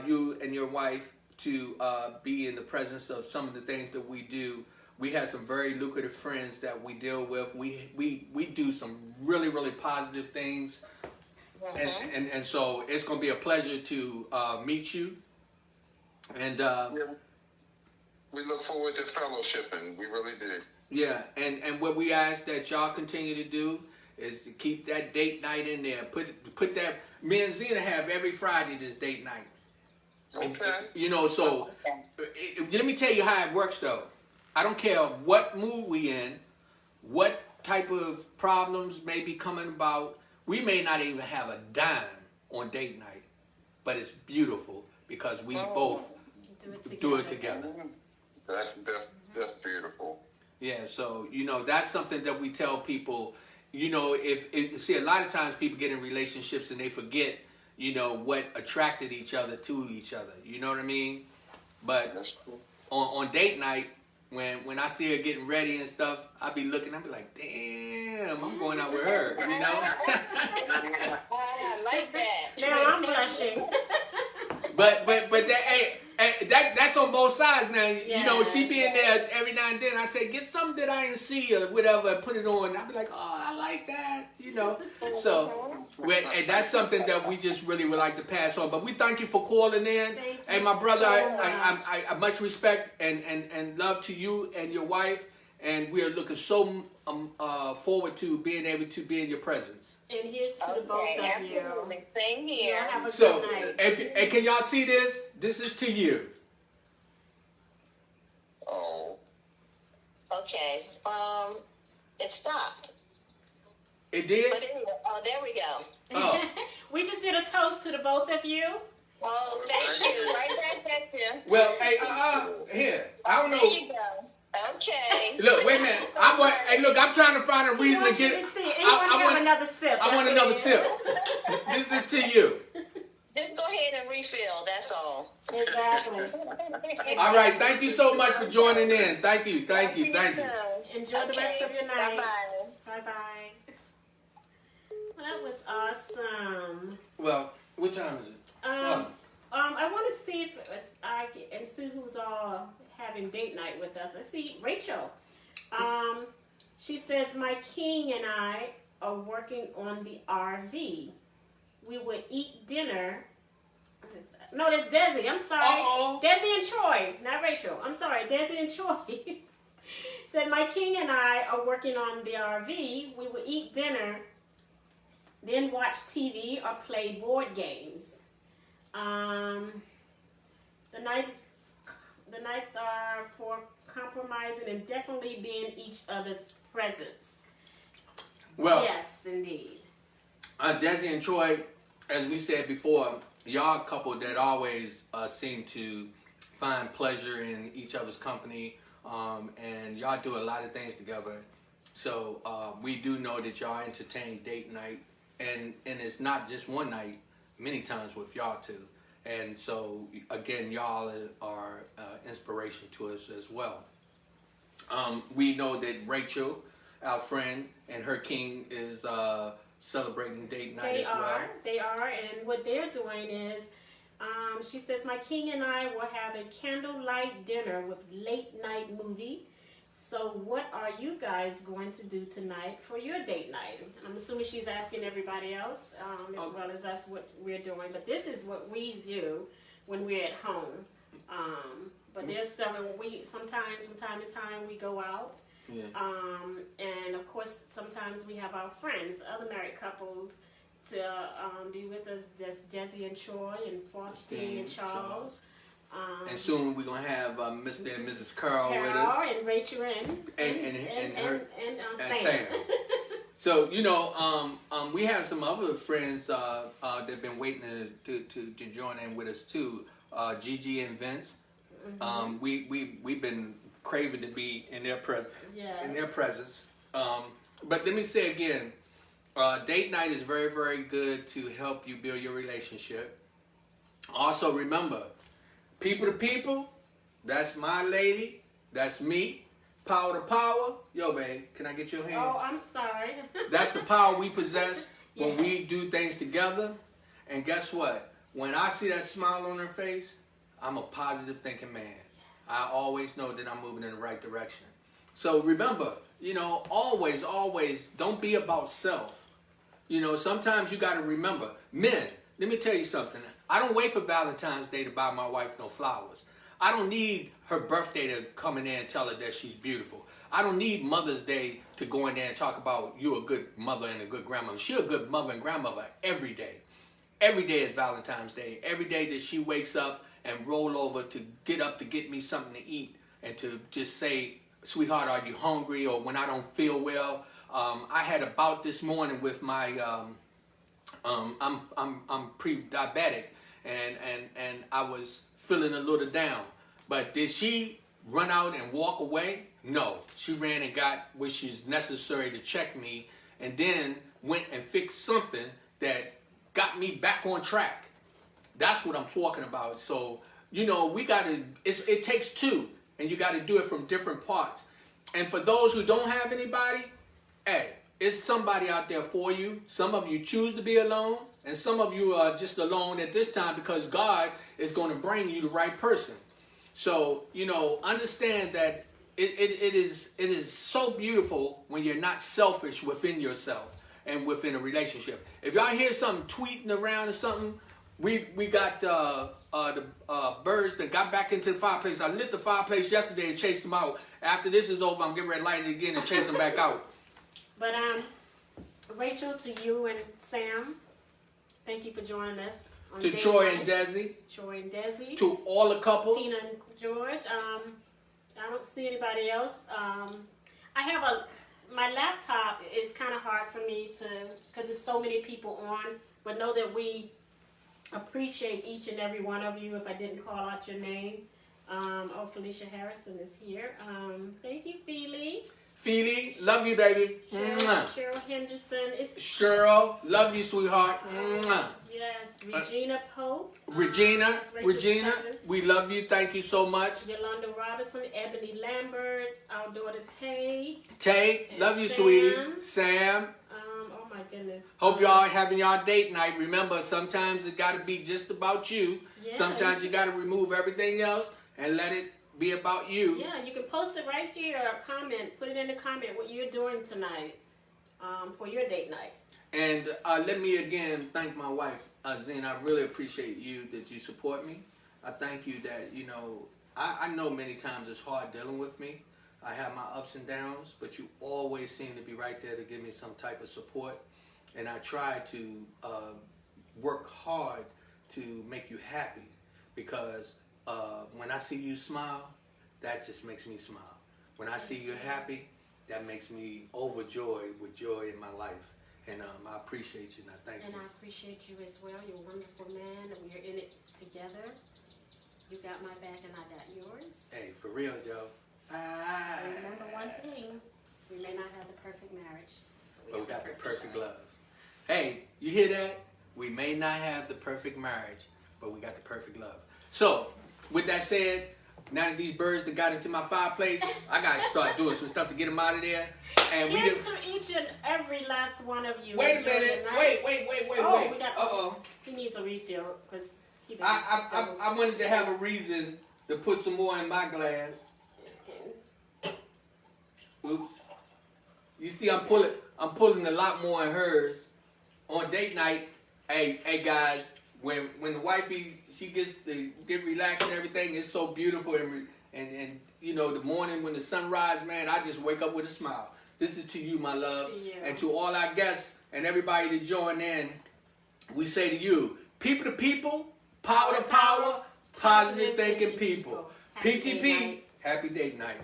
you and your wife to be in the presence of some of the things that we do. We have some very lucrative friends that we deal with. We do some really, really positive things. And so it's going to be a pleasure to meet you. And we look forward to fellowshipping. We really do. yeah, and what we ask that y'all continue to do is to keep that date night in there. Put that. Me and Zena have every Friday this date night. Okay. You know, so let me tell you how it works though. I don't care what mood we in, what type of problems may be coming about. We may not even have a dime on date night, but it's beautiful because we both do it together. That's beautiful. Yeah, so you know that's something that we tell people. You know, if see a lot of times people get in relationships and they forget, you know, what attracted each other to each other. You know what I mean? But That's cool. on date night, when I see her getting ready and stuff, I be looking, I be like, damn, I'm going out with her. You know? I like that. Now I'm blushing. But that's on both sides now. You know, she being there every now and then. I say, get something that I didn't see or whatever, and put it on. I'll be like, oh, I like that. You know. So, and that's something that we just really would like to pass on. But we thank you for calling in. Thank My you brother, so I much respect and love to you and your wife. And we are looking so forward to being able to be in your presence. And here's to the both of you. Absolutely. Same here. Y'all have a So, good night. and can y'all see this? This is to you. Oh. Okay. It stopped. It did? But anyway, there we go. Oh. We just did a toast to the both of you. Oh, thank you. Right back at you. Well, hey, here. I don't There know. you go. Okay. Look, wait a minute. I'm trying to find a reason to get it. I want another sip. I want another sip. This is to you. Just go ahead and refill. That's all. Exactly. All right. Thank you so much for joining in. Thank you. Enjoy the rest of your night. Bye-bye. Bye-bye. Well, that was awesome. Well, what time is it? I want to see if I and Sue, who's all having date night with us. I see Rachel. She says, my king and I are working on the RV. We would eat dinner. What is that? No, that's Desi. I'm sorry. Uh-oh. Desi and Troy, not Rachel. I'm sorry, Desi and Troy. Said, my king and I are working on the RV. We would eat dinner, then watch TV or play board games. The nights are for compromising and definitely being each other's presence. Well, yes, indeed. Desi and Troy, as we said before, y'all a couple that always seem to find pleasure in each other's company, and y'all do a lot of things together. So we do know that y'all entertain date night, and it's not just one night, many times with y'all too. And so, again, y'all are inspiration to us as well. We know that Rachel, our friend, and her king is celebrating date night as well. They are, and what they're doing is, she says, my king and I will have a candlelight dinner with late night movie. So what are you guys going to do tonight for your date night? I'm assuming she's asking everybody else, as well as us, what we're doing. But this is what we do when we're at home. But there's several. Sometimes from time to time we go out. Yeah. And of course sometimes we have our friends, other married couples, to be with us. Desi and Troy and Faustine and Charles. And soon we're gonna have Mr. and Mrs. Carl with us, and Rachel and Sam. So you know, we have some other friends that've been waiting to join in with us too. Gigi and Vince, We've been craving to be in their Yes. presence. But let me say again, date night is very, very good to help you build your relationship. Also remember, people to people, that's my lady, that's me. Power to power, yo babe, can I get your hand? Oh, I'm sorry. That's the power we possess when we Yes. do things together. And guess what? When I see that smile on her face, I'm a positive thinking man. I always know that I'm moving in the right direction. So remember, always, don't be about self. Sometimes you got to remember, men, let me tell you something. I don't wait for Valentine's Day to buy my wife no flowers. I don't need her birthday to come in there and tell her that she's beautiful. I don't need Mother's Day to go in there and talk about you a good mother and a good grandmother. She's a good mother and grandmother every day. Every day is Valentine's Day. Every day that she wakes up and roll over to get up to get me something to eat and to just say, sweetheart, are you hungry? Or when I don't feel well. I had a bout this morning with my, I'm pre-diabetic and I was feeling a little down. But did she run out and walk away? No. She ran and got what she's necessary to check me and then went and fixed something that got me back on track. That's what I'm talking about. So, we got to, it takes two, and you got to do it from different parts. And for those who don't have anybody, hey, it's somebody out there for you. Some of you choose to be alone, and some of you are just alone at this time because God is going to bring you the right person. So, understand that it is so beautiful when you're not selfish within yourself and within a relationship. If y'all hear something tweeting around or something, we got the birds that got back into the fireplace. I lit the fireplace yesterday and chased them out. After this is over, I'm getting ready to light it again and chase them back out. But Rachel, to you and Sam, thank you for joining us. To Troy and Desi. Troy and Desi. To all the couples. Tina and George. I don't see anybody else. I have my laptop is kind of hard for me because there's so many people on. But know that we appreciate each and every one of you. If I didn't call out your name, Felicia Harrison is here. Thank you, Feely. Feely, love you, baby. Cheryl Henderson is. Cheryl, love you, sweetheart. Yes, Regina Pope. Regina, cousin. we love you. Thank you so much. Yolanda Robinson, Ebony Lambert, our daughter Tay. Tay, love you, Sam. sweetie. Sam. Oh my goodness. Hope y'all having y'all date night. Remember, sometimes it got to be just about you. Yeah. Sometimes you got to remove everything else and let it be about you. Yeah, you can post it right here or comment. Put it in the comment what you're doing tonight for your date night. And let me again thank my wife, Zena. I really appreciate you that you support me. I thank you that, I know many times it's hard dealing with me. I have my ups and downs, but you always seem to be right there to give me some type of support. And I try to work hard to make you happy because when I see you smile, that just makes me smile. When I see you happy, that makes me overjoyed with joy in my life. And I appreciate you and I thank you. And I appreciate you as well. You're a wonderful man. We're in it together. You got my back and I got yours. Hey, for real, Joe. Remember one thing. We may not have the perfect marriage. But we got the perfect love. Hey, you hear that? We may not have the perfect marriage, but we got the perfect love. So, with that said, now that these birds that got into my fireplace, I got to start doing some stuff to get them out of there. And here's to each and every last one of you. Wait a minute. Wait. Uh-oh. He needs a refill because he I wanted to have a reason to put some more in my glass. Oops. You see, I'm pulling a lot more in hers. On date night, hey guys, when the wifey, she gets to get relaxed and everything, it's so beautiful and the morning when the sunrise, man, I just wake up with a smile. This is to you, my love, and to all our guests and everybody that joined in. We say to you, people to people, power to power, positive thinking people. PTP, happy date night.